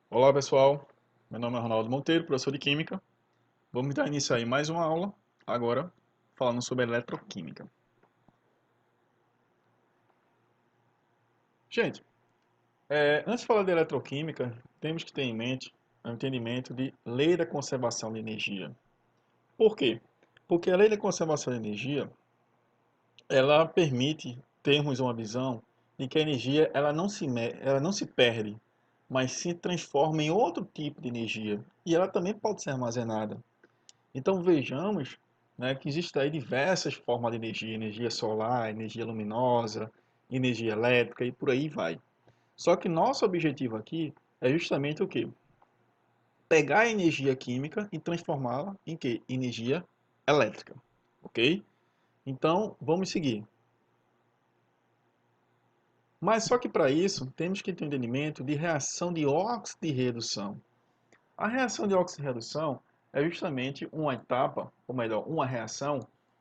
Olá pessoal, meu nome é Ronaldo Monteiro, professor de Química. Vamos dar início aí mais uma aula, agora falando sobre eletroquímica. Gente, antes de falar de eletroquímica, temos que ter em mente o entendimento de lei da conservação de energia. Por quê? Porque a lei da conservação de energia, ela permite termos uma visão de que a energia ela não se perde, mas se transforma em outro tipo de energia. E ela também pode ser armazenada. Então vejamos, né, que existem aí diversas formas de energia, energia solar, energia luminosa, energia elétrica e por aí vai. Só que nosso objetivo aqui é justamente o quê? Pegar a energia química e transformá-la em quê? Energia elétrica, ok? Então vamos seguir. Mas só que para isso temos que ter um entendimento de reação de óxido de redução. A reação de óxido de redução é justamente uma etapa, ou melhor, uma reação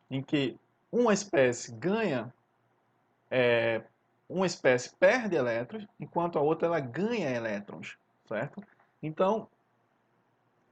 em que uma espécie ganha, uma espécie perde elétrons, enquanto a outra ela ganha elétrons, certo? Então,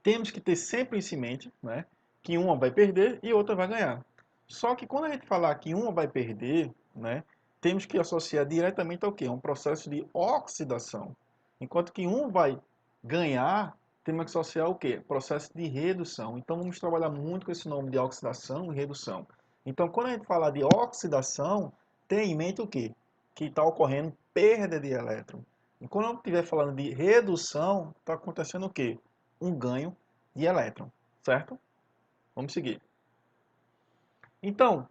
temos que ter sempre isso em mente, né, que uma vai perder e outra vai ganhar. Só que quando a gente falar que uma vai perder, né, temos que associar diretamente ao quê? Um processo de oxidação. Enquanto que um vai ganhar, temos que associar o quê? Processo de redução. Então vamos trabalhar muito com esse nome de oxidação e redução. Então quando a gente falar de oxidação, tenha em mente o quê? Que está ocorrendo perda de elétron. E quando eu estiver falando de redução, está acontecendo o quê? Um ganho de elétron, certo? Vamos seguir. Então,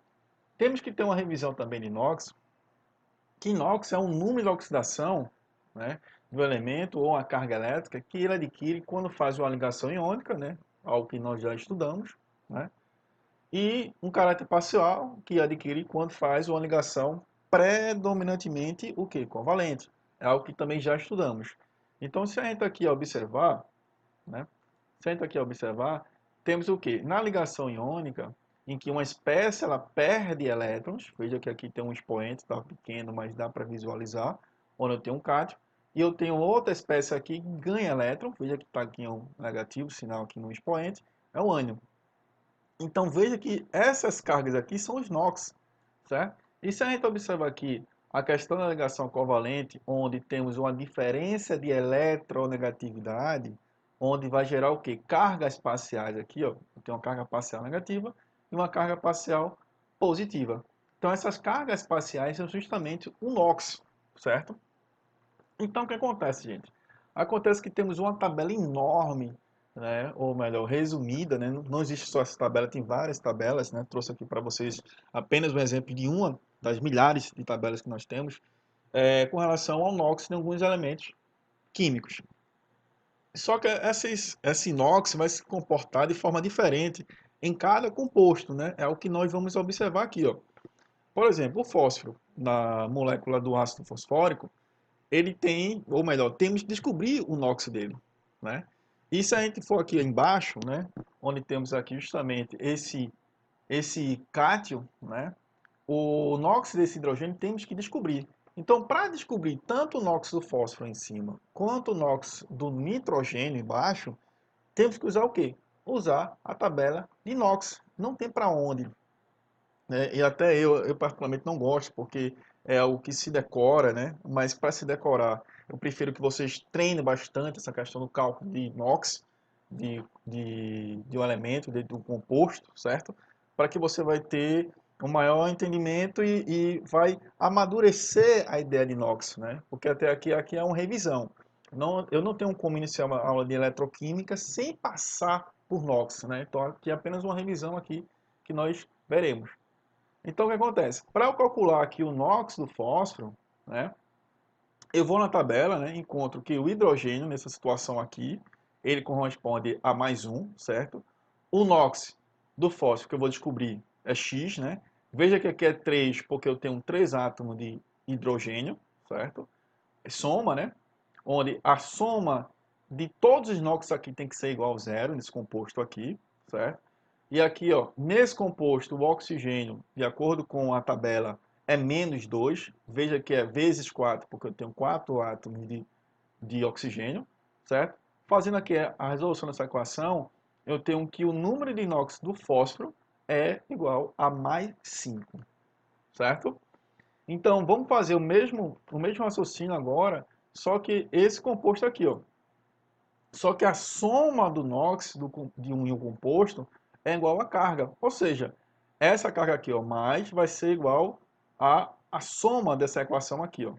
temos que ter uma revisão também de inox, que inox é um número de oxidação, né, do elemento ou uma carga elétrica que ele adquire quando faz uma ligação iônica, né, algo que nós já estudamos, né, e um caráter parcial que adquire quando faz uma ligação predominantemente o que? Covalente. É algo que também já estudamos. Então, se a gente aqui observar, né, Senta aqui a observar, temos o que? Na ligação iônica, em que uma espécie ela perde elétrons, veja que aqui tem um expoente, está pequeno, mas dá para visualizar, onde eu tenho um cátio, e eu tenho outra espécie aqui que ganha elétron, veja que está aqui um negativo, sinal aqui no expoente, é o ânion. Então veja que essas cargas aqui são os NOx, certo? E se a gente observar aqui a questão da ligação covalente, onde temos uma diferença de eletronegatividade, onde vai gerar o quê? Cargas parciais aqui, ó. Eu tenho uma carga parcial negativa e uma carga parcial positiva. Então essas cargas parciais são justamente o NOx, certo? Então o que acontece, gente? Acontece que temos uma tabela enorme, né? Ou melhor, resumida, né? Não existe só essa tabela, tem várias tabelas, né? Trouxe aqui para vocês apenas um exemplo de uma das milhares de tabelas que nós temos, com relação ao NOx em alguns elementos químicos. Só que esse inox vai se comportar de forma diferente em cada composto, né? É o que nós vamos observar aqui, ó. Por exemplo, o fósforo, na molécula do ácido fosfórico, ele tem, ou melhor, temos que descobrir o NOx dele, né? E se a gente for aqui embaixo, né, onde temos aqui justamente esse cátion, né, o NOx desse hidrogênio temos que descobrir. Então, para descobrir tanto o NOx do fósforo em cima, quanto o NOx do nitrogênio embaixo, temos que usar o quê? Usar a tabela de NOx. Não tem para onde, né? E até eu particularmente não gosto, porque é algo que se decora, né? Mas para se decorar, eu prefiro que vocês treinem bastante essa questão do cálculo de inox, de um elemento, de um composto, certo? Para que você vai ter um maior entendimento e vai amadurecer a ideia de inox, né? Porque até aqui é uma revisão. Não, eu não tenho como iniciar uma aula de eletroquímica sem passar por NOx, né? Então aqui é apenas uma revisão aqui que nós veremos. Então, o que acontece? Para eu calcular aqui o NOx do fósforo, né? Eu vou na tabela, né, encontro que o hidrogênio, nessa situação aqui, ele corresponde a mais um, certo? O NOx do fósforo que eu vou descobrir é X, né? Veja que aqui é 3, porque eu tenho 3 átomos de hidrogênio, certo? É soma, né? Onde a soma de todos os NOx aqui tem que ser igual a zero, nesse composto aqui, certo? E aqui, ó, nesse composto, o oxigênio, de acordo com a tabela, é menos 2. Veja que é vezes 4, porque eu tenho 4 átomos de oxigênio, certo? Fazendo aqui a resolução dessa equação, eu tenho que o número de NOx do fósforo é igual a mais 5, certo? Então, vamos fazer o mesmo raciocínio agora, só que esse composto aqui, ó. Só que a soma do NOx de um composto é igual à carga. Ou seja, essa carga aqui, ó, mais vai ser igual a soma dessa equação aqui, ó.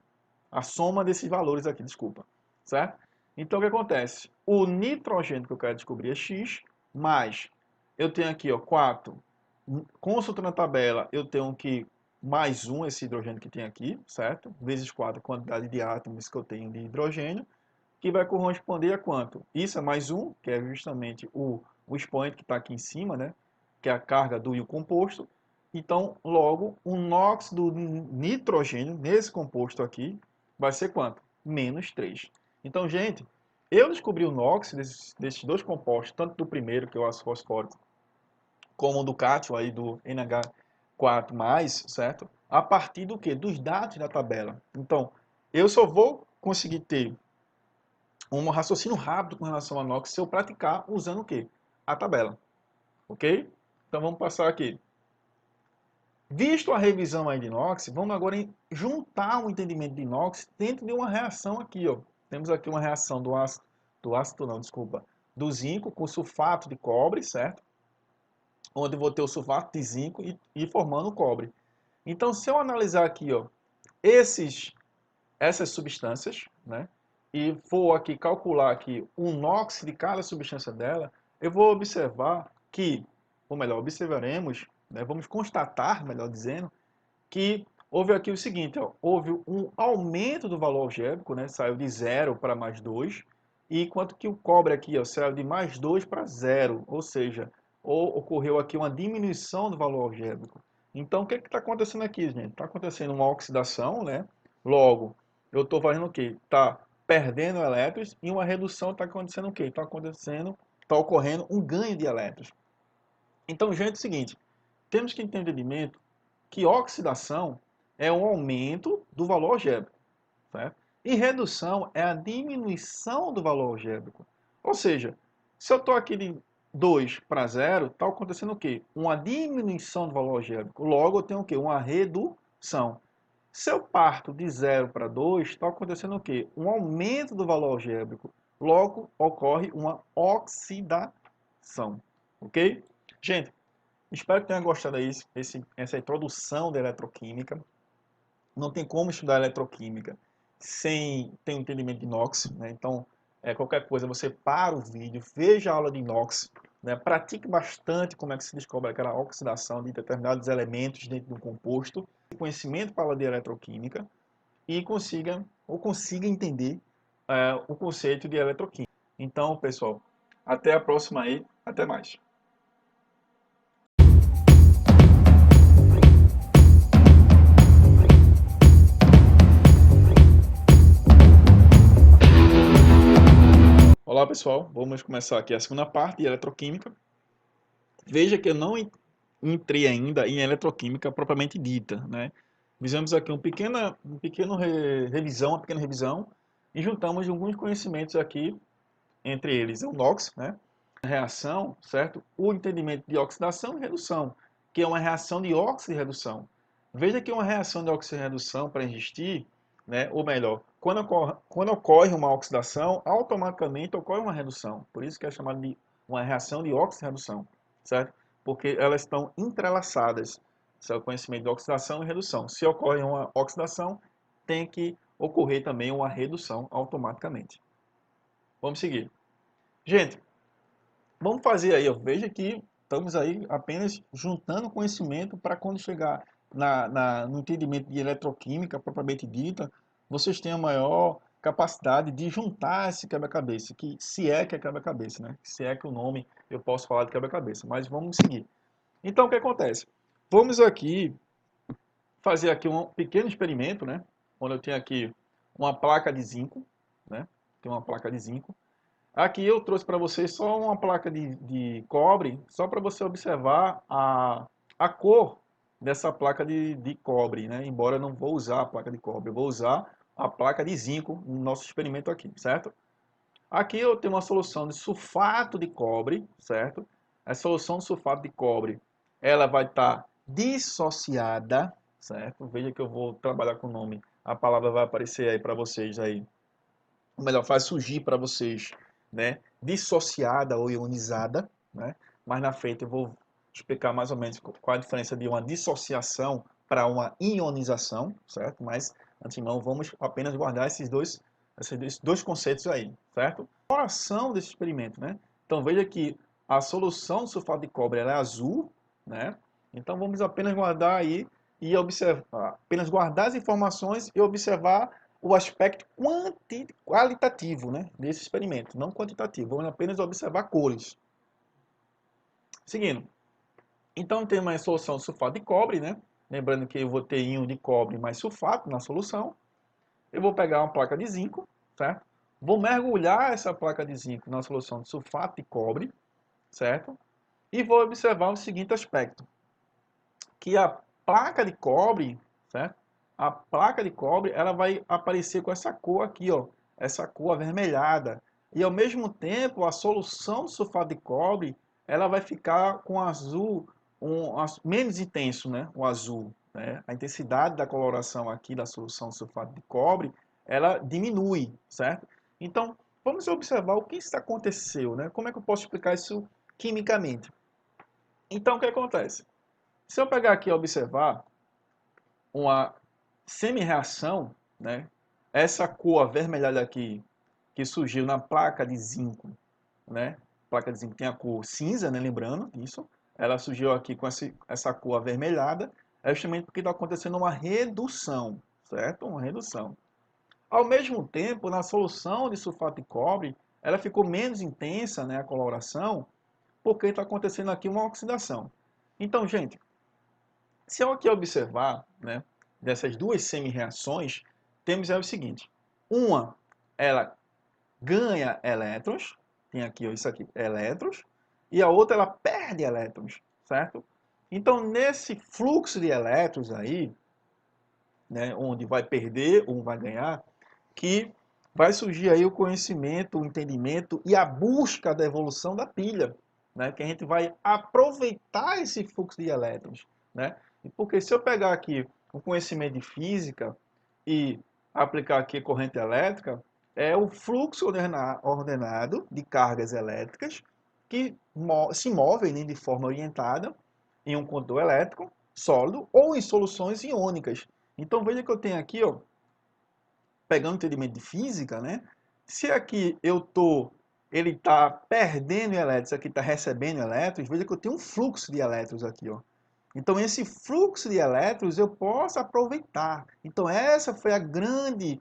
A soma desses valores aqui, desculpa. Certo? Então, o que acontece? O nitrogênio que eu quero descobrir é X, mais eu tenho aqui, ó, 4. Consultando a tabela, eu tenho que mais um, esse hidrogênio que tem aqui, certo? Vezes 4 a quantidade de átomos que eu tenho de hidrogênio, que vai corresponder a quanto? Isso é mais um, que é justamente o expoente que está aqui em cima, né? Que é a carga do íon composto. Então, logo, o NOx do nitrogênio, nesse composto aqui, vai ser quanto? Menos 3. Então, gente, eu descobri o NOx desses dois compostos, tanto do primeiro, que é o ácido fosfórico, como do cátion, aí do NH4+, certo? A partir do quê? Dos dados da tabela. Então, eu só vou conseguir ter um raciocínio rápido com relação a NOx se eu praticar usando o quê? A tabela. Ok? Então vamos passar aqui. Visto a revisão aí de NOx, vamos agora juntar o entendimento de NOx dentro de uma reação aqui, ó. Temos aqui uma reação do zinco com sulfato de cobre, certo? Onde eu vou ter o sulfato de zinco e formando o cobre. Então, se eu analisar aqui, ó, essas substâncias, né? E for aqui calcular aqui o NOx de cada substância dela, eu vou observar que, ou melhor, observaremos, né, vamos constatar, melhor dizendo, que houve aqui o seguinte, ó, houve um aumento do valor algébrico, né, saiu de 0 para mais 2, e enquanto que o cobre aqui, ó, saiu de mais 2 para 0, ou seja, ocorreu aqui uma diminuição do valor algébrico. Então, o que está acontecendo aqui, gente? Está acontecendo uma oxidação, né? Logo, eu estou fazendo o quê? Está perdendo elétrons e uma redução está acontecendo o quê? Está ocorrendo um ganho de elétrons. Então, gente, é o seguinte, temos que ter entendimento que oxidação é um aumento do valor algébrico, certo? E redução é a diminuição do valor algébrico. Ou seja, se eu estou aqui de 2 para 0, está acontecendo o quê? Uma diminuição do valor algébrico. Logo, eu tenho o quê? Uma redução. Se eu parto de 0 para 2, está acontecendo o quê? Um aumento do valor algébrico. Logo, ocorre uma oxidação. Ok? Gente, espero que tenha gostado aí essa introdução da eletroquímica. Não tem como estudar eletroquímica sem ter um entendimento de inox, né? Então, qualquer coisa, você para o vídeo, veja a aula de inox, né? Pratique bastante como é que se descobre aquela oxidação de determinados elementos dentro de um composto, conhecimento para a aula de eletroquímica e consiga entender o conceito de eletroquímica. Então, pessoal, até a próxima aí, até mais. Olá pessoal, vamos começar aqui a segunda parte de eletroquímica. Veja que eu não entrei ainda em eletroquímica propriamente dita, né? Fizemos aqui uma pequena revisão e juntamos alguns conhecimentos aqui, entre eles o NOx, né? A reação, certo? O entendimento de oxidação e redução, que é uma reação de óxido e redução. Veja que uma reação de óxido e redução para existir, né? Ou melhor, quando ocorre uma oxidação, automaticamente ocorre uma redução. Por isso que é chamada de uma reação de óxido e redução, certo? Porque elas estão entrelaçadas. Esse é o conhecimento de oxidação e redução. Se ocorre uma oxidação, tem que ocorrer também uma redução automaticamente. Vamos seguir. Gente, vamos fazer aí, ó. Veja que estamos aí apenas juntando conhecimento para quando chegar no entendimento de eletroquímica propriamente dita, vocês tenham maior capacidade de juntar esse quebra-cabeça, que se é que é quebra-cabeça, né? Se é que o nome eu posso falar de quebra-cabeça, mas vamos seguir. Então, o que acontece? Vamos aqui fazer aqui um pequeno experimento, né? Onde eu tenho aqui uma placa de zinco, né? Tem uma placa de zinco. Aqui eu trouxe para vocês só uma placa de cobre, só para você observar a cor dessa placa de cobre, né? Embora eu não vou usar a placa de cobre, eu vou usar a placa de zinco no nosso experimento aqui, certo? Aqui eu tenho uma solução de sulfato de cobre, certo? A solução de sulfato de cobre, ela vai estar dissociada, certo? Veja que eu vou trabalhar com o nome. A palavra vai aparecer aí para vocês aí. Ou melhor, faz surgir para vocês, né? Dissociada ou ionizada, né? Mais na frente eu vou explicar mais ou menos qual a diferença de uma dissociação para uma ionização, certo? Mas, antemão, vamos apenas guardar esses dois conceitos aí, certo? A coloração desse experimento, né? Então, veja que a solução de sulfato de cobre ela é azul, né? Então, vamos apenas guardar aí e observar, apenas guardar as informações e observar o aspecto qualitativo, né, desse experimento, não quantitativo. Vamos apenas observar cores. Seguindo. Então, tem uma solução de sulfato de cobre, né? Lembrando que eu vou ter íon de cobre mais sulfato na solução. Eu vou pegar uma placa de zinco, certo? Vou mergulhar essa placa de zinco na solução de sulfato de cobre, certo? E vou observar o seguinte aspecto, que a placa de cobre, certo? A placa de cobre, ela vai aparecer com essa cor aqui, ó, essa cor avermelhada. E ao mesmo tempo, a solução de sulfato de cobre, ela vai ficar com azul menos intenso, né? O azul, né? A intensidade da coloração aqui da solução de sulfato de cobre, ela diminui, certo? Então, vamos observar o que isso aconteceu, né? Como é que eu posso explicar isso quimicamente? Então, o que acontece? Se eu pegar aqui e observar uma semi-reação, né? Essa cor avermelhada aqui, que surgiu na placa de zinco, né? A placa de zinco tem a cor cinza, né? Lembrando isso. Ela surgiu aqui com essa cor avermelhada, é justamente porque está acontecendo uma redução, certo? Uma redução. Ao mesmo tempo, na solução de sulfato de cobre, ela ficou menos intensa, né? A coloração, porque está acontecendo aqui uma oxidação. Então, gente, se eu aqui observar, né, dessas duas semi-reações, temos é o seguinte. Uma, ela ganha elétrons, tem aqui ó, isso aqui, elétrons, e a outra ela perde elétrons, certo? Então, nesse fluxo de elétrons aí, né, onde vai perder, um vai ganhar, que vai surgir aí o conhecimento, o entendimento e a busca da evolução da pilha, né? Que a gente vai aproveitar esse fluxo de elétrons, né? Porque se eu pegar aqui o conhecimento de física e aplicar aqui corrente elétrica, é o fluxo ordenado de cargas elétricas que se movem, né, de forma orientada em um condutor elétrico sólido ou em soluções iônicas. Então veja que eu tenho aqui, ó, pegando o entendimento de física, né? Se aqui ele está perdendo elétrons, aqui está recebendo elétrons, veja que eu tenho um fluxo de elétrons aqui, ó. Então esse fluxo de elétrons eu posso aproveitar. Então essa foi a grande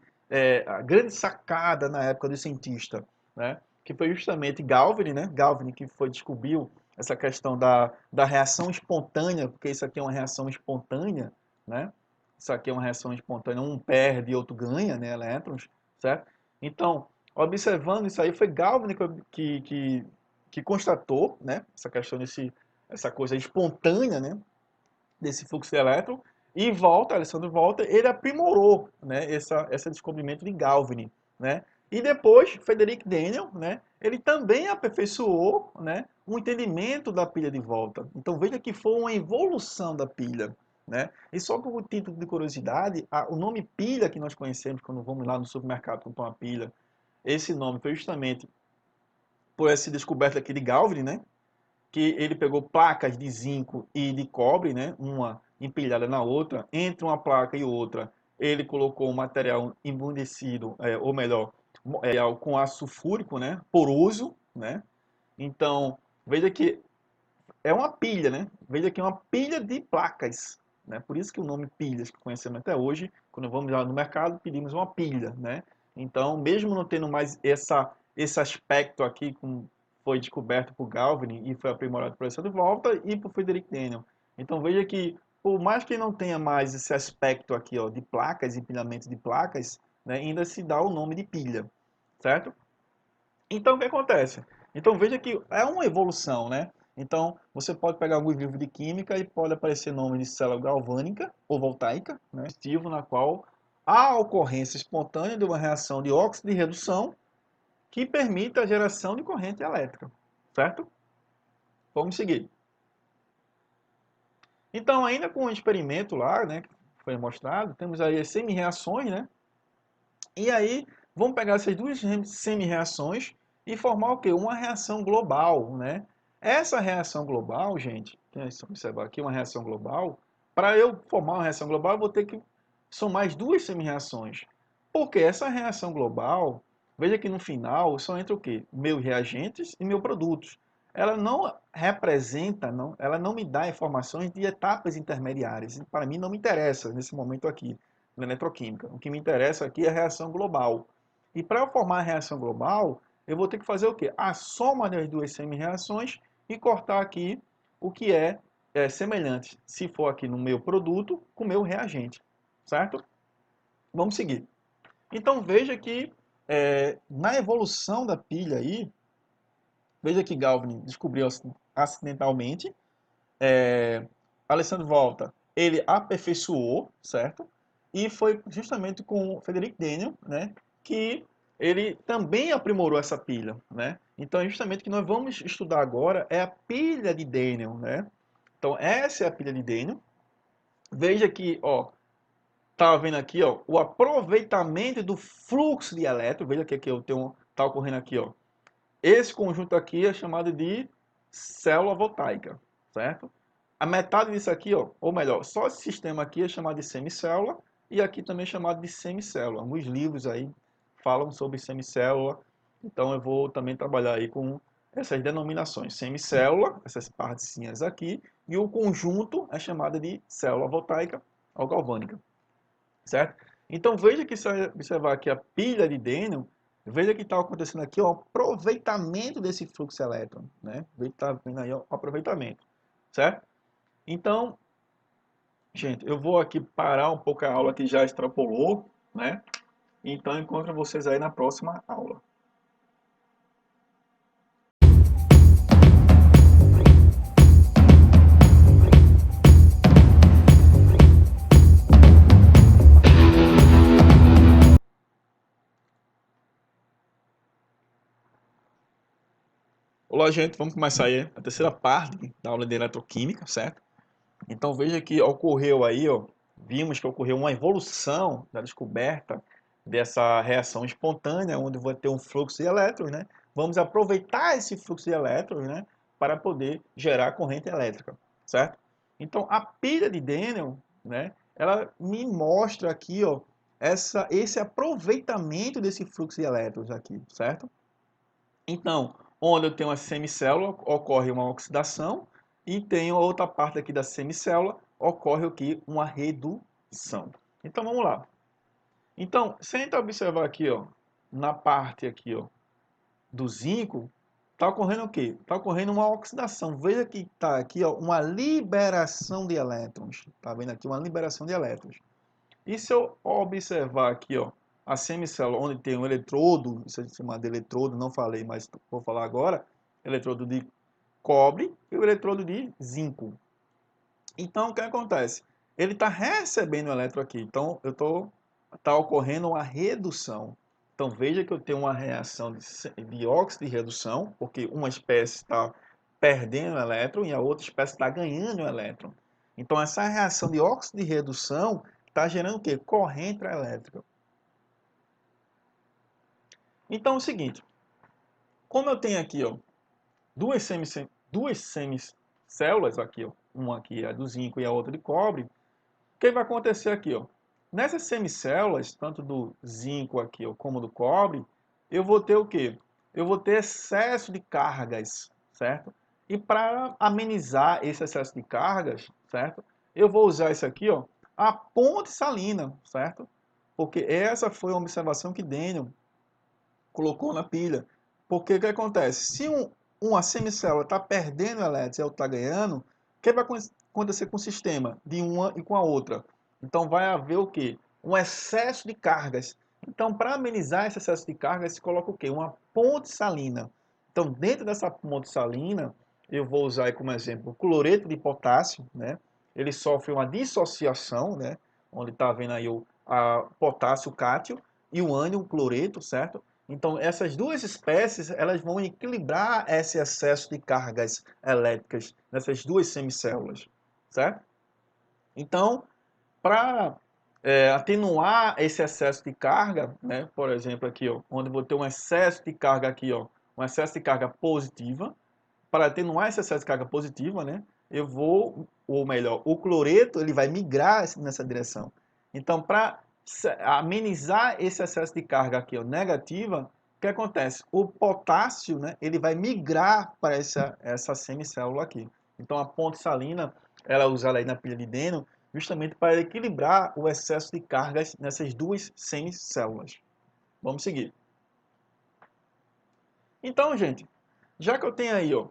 sacada na época do cientista, né? Que foi justamente Galvani, né? Galvani que descobriu essa questão da reação espontânea, porque isso aqui é uma reação espontânea, né? Isso aqui é uma reação espontânea, um perde e outro ganha, né, elétrons, certo? Então, observando isso aí, foi Galvani que constatou, né, essa questão essa coisa espontânea, né, desse fluxo de elétron, e Alessandro Volta, ele aprimorou, né, esse descobrimento de Galvani, né? E depois, Frederic Daniel, né, ele também aperfeiçoou, né, um entendimento da pilha de volta. Então veja que foi uma evolução da pilha, né? E só por título de curiosidade, o nome pilha que nós conhecemos quando vamos lá no supermercado comprar uma pilha, esse nome foi justamente por essa descoberta aqui de Galvani, né? Que ele pegou placas de zinco e de cobre, né? Uma empilhada na outra, entre uma placa e outra, ele colocou um material embundecido, ou melhor, com ácido sulfúrico, né? Poroso, né? Então, veja que é uma pilha, né? Veja que é uma pilha de placas, né? Por isso que o nome pilhas, que conhecemos até hoje, quando vamos lá no mercado, pedimos uma pilha, né? Então, mesmo não tendo mais esse aspecto aqui, como foi descoberto por Galvin e foi aprimorado por Alessandro Volta e por Frederick Daniel. Então, veja que, por mais que não tenha mais esse aspecto aqui, ó, de placas, empilhamento de placas, né, ainda se dá o nome de pilha, certo? Então, o que acontece? Então, veja que é uma evolução, né? Então, você pode pegar alguns livros de química e pode aparecer nome de célula galvânica ou voltaica, né? Na qual há a ocorrência espontânea de uma reação de óxido de redução que permite a geração de corrente elétrica, certo? Vamos seguir. Então, ainda com o experimento lá, né, que foi mostrado, temos aí as semi-reações, né? E aí, vamos pegar essas duas semi-reações e formar o quê? Uma reação global, né? Essa reação global, gente, se observar aqui uma reação global, para eu formar uma reação global, eu vou ter que somar as duas semi-reações. Porque essa reação global, veja que no final só entra o quê? Meus reagentes e meus produtos. Ela não representa, não, ela não me dá informações de etapas intermediárias. Para mim não me interessa nesse momento aqui na eletroquímica. O que me interessa aqui é a reação global. E para eu formar a reação global, eu vou ter que fazer o quê? A soma das duas semi-reações e cortar aqui o que é semelhante, se for aqui no meu produto, com o meu reagente. Certo? Vamos seguir. Então veja que na evolução da pilha aí, veja que Galvin descobriu acidentalmente, Alessandro Volta, ele aperfeiçoou, certo? E foi justamente com o Frederick Daniel, né, que ele também aprimorou essa pilha, né? Então, justamente o que nós vamos estudar agora é a pilha de Daniel, né? Então, essa é a pilha de Daniel. Veja que, ó, tá vendo aqui, ó, o aproveitamento do fluxo de elétrons. Veja que aqui eu tenho, tá ocorrendo aqui, ó. Esse conjunto aqui é chamado de célula voltaica, certo? A metade disso aqui, ó, ou melhor, só esse sistema aqui é chamado de semicélula e aqui também é chamado de semicélula. Alguns livros aí falam sobre semicélula, então eu vou também trabalhar aí com essas denominações. Semicélula, essas partezinhas aqui, e o conjunto é chamado de célula voltaica ou galvânica, certo? Então veja que se você observar aqui a pilha de Daniel, veja que está acontecendo aqui o aproveitamento desse fluxo elétron, né? Veja que está vendo aí o aproveitamento, certo? Então, gente, eu vou aqui parar um pouco a aula que já extrapolou, né? Então, encontro vocês aí na próxima aula. Olá, gente, vamos começar aí a terceira parte da aula de eletroquímica, certo? Então, veja que ocorreu aí, ó, vimos que ocorreu uma evolução da descoberta dessa reação espontânea, onde vai ter um fluxo de elétrons, né? Vamos aproveitar esse fluxo de elétrons, né, para poder gerar corrente elétrica, certo? Então, a pilha de Daniel, né, ela me mostra aqui, ó, esse aproveitamento desse fluxo de elétrons aqui, certo? Então, onde eu tenho uma semicélula, ocorre uma oxidação, e tenho a outra parte aqui da semicélula, ocorre aqui uma redução. Então, vamos lá. Então, se a gente observar aqui, ó, na parte aqui, ó, do zinco, está ocorrendo o quê? Está ocorrendo uma oxidação. Veja que está aqui, ó, uma liberação de elétrons. Está vendo aqui uma liberação de elétrons. E se eu observar aqui, ó, a semicélula onde tem um eletrodo, isso é chamado de eletrodo, não falei, mas vou falar agora, eletrodo de cobre e o eletrodo de zinco. Então, o que acontece? Ele está recebendo o elétron aqui, então está ocorrendo uma redução. Então, veja que eu tenho uma reação de óxido de redução, porque uma espécie está perdendo o elétron e a outra espécie está ganhando o elétron. Então, essa reação de óxido de redução está gerando o quê? Corrente elétrica. Então, é o seguinte, como eu tenho aqui, ó, duas semicélulas aqui, ó, uma aqui é do zinco e a outra de cobre, o que vai acontecer aqui, ó? Nessas semicélulas, tanto do zinco aqui, ó, como do cobre, eu vou ter o quê? Eu vou ter excesso de cargas, certo? E para amenizar esse excesso de cargas, certo? eu vou usar isso aqui, ó, a ponte salina, certo? Porque essa foi uma observação que Daniel colocou na pilha. Porque o que acontece? Se uma semicélula está perdendo elétrons e a outra está ganhando, o que vai acontecer com o sistema de uma e com a outra? Então vai haver o quê? Um excesso de cargas. Então, para amenizar esse excesso de cargas, se coloca o quê? Uma ponte salina. Então, dentro dessa ponte salina, eu vou usar aí como exemplo o cloreto de potássio, né? Ele sofre uma dissociação, né? Onde está vendo aí o potássio cátion e o ânion cloreto, certo? Então, essas duas espécies, elas vão equilibrar esse excesso de cargas elétricas nessas duas semicélulas, certo? Então, para atenuar esse excesso de carga, né, por exemplo, aqui, ó, onde eu vou ter um excesso de carga aqui, ó, um excesso de carga positiva, para atenuar esse excesso de carga positiva, né, eu vou, ou melhor, o cloreto ele vai migrar nessa direção. Então, para amenizar esse excesso de carga aqui, ó, negativa, o que acontece? O potássio, né, ele vai migrar para essa semicélula aqui. Então, a ponte salina, ela é usada aí na pilha de Deno, justamente para equilibrar o excesso de cargas nessas duas semicélulas. Vamos seguir. Então, gente, já que eu tenho aí, ó,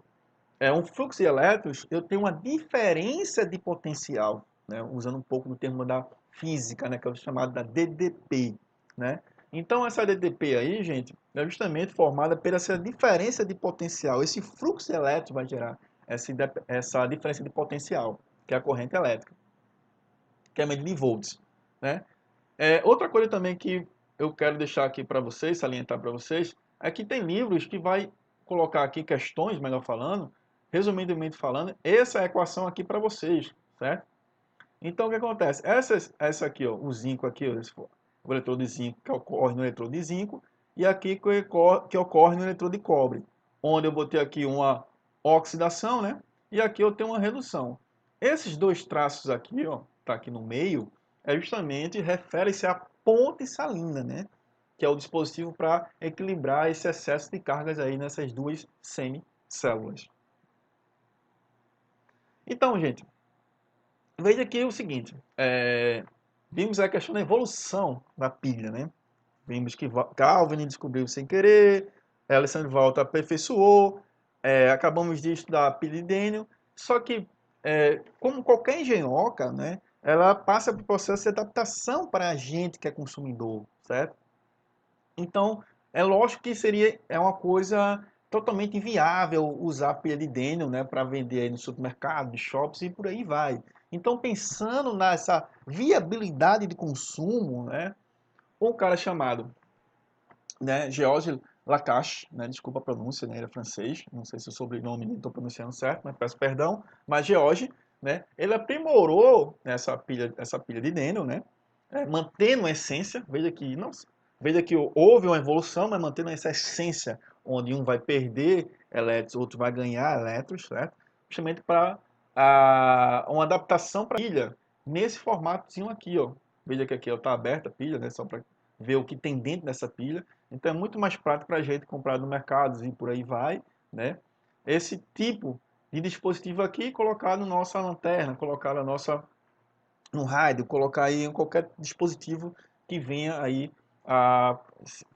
um fluxo de elétrons, eu tenho uma diferença de potencial, né? Usando um pouco do termo da física, né? Que é o chamado da DDP, né? Então, essa DDP aí, gente, é justamente formada pela essa diferença de potencial. Esse fluxo de elétrons vai gerar essa diferença de potencial, que é a corrente elétrica, que é medida em volts, né? Outra coisa também que eu quero deixar aqui para vocês, salientar para vocês, é que tem livros que vai colocar aqui questões, melhor falando, resumidamente falando, essa é a equação aqui para vocês, certo? Então, o que acontece? Essa aqui, ó, o zinco aqui, ó, o eletrodo de zinco que ocorre no eletrodo de zinco, e aqui que ocorre no eletrodo de cobre, onde eu vou ter aqui uma oxidação, né? E aqui eu tenho uma redução. Esses dois traços aqui, ó, tá aqui no meio, justamente refere-se à ponte salina, né? Que é o dispositivo para equilibrar esse excesso de cargas aí nessas duas semicélulas. Então, gente, veja aqui o seguinte, vimos a questão da evolução da pilha, né? Vimos que Calvin descobriu sem querer, Alexander Walter aperfeiçoou, acabamos de estudar a pilha de Daniel, só que, como qualquer engenhoca, né, ela passa por processo de adaptação para a gente que é consumidor, certo? Então, é lógico que é uma coisa totalmente inviável usar a pilha de Daniel, né, para vender aí no supermercado, de shops e por aí vai. Então, pensando nessa viabilidade de consumo, né, um cara chamado, né, Georges Lacache, né, desculpa a pronúncia, né, ele é francês, não sei se o sobrenome estou pronunciando certo, mas peço perdão, mas Georges, né, ele aprimorou essa pilha de Daniel, né, mantendo a essência, veja que houve uma evolução, mas mantendo essa essência, onde um vai perder elétrons, outro vai ganhar elétrons, certo? Justamente para uma adaptação para a pilha, nesse formatozinho aqui, ó. Veja que aqui está aberta a pilha, né, só para ver o que tem dentro dessa pilha. Então é muito mais prático para a gente comprar no mercado e por aí vai, né? Esse tipo de dispositivo aqui, colocar na nossa lanterna, colocar na nossa no rádio, colocar aí em qualquer dispositivo que venha aí a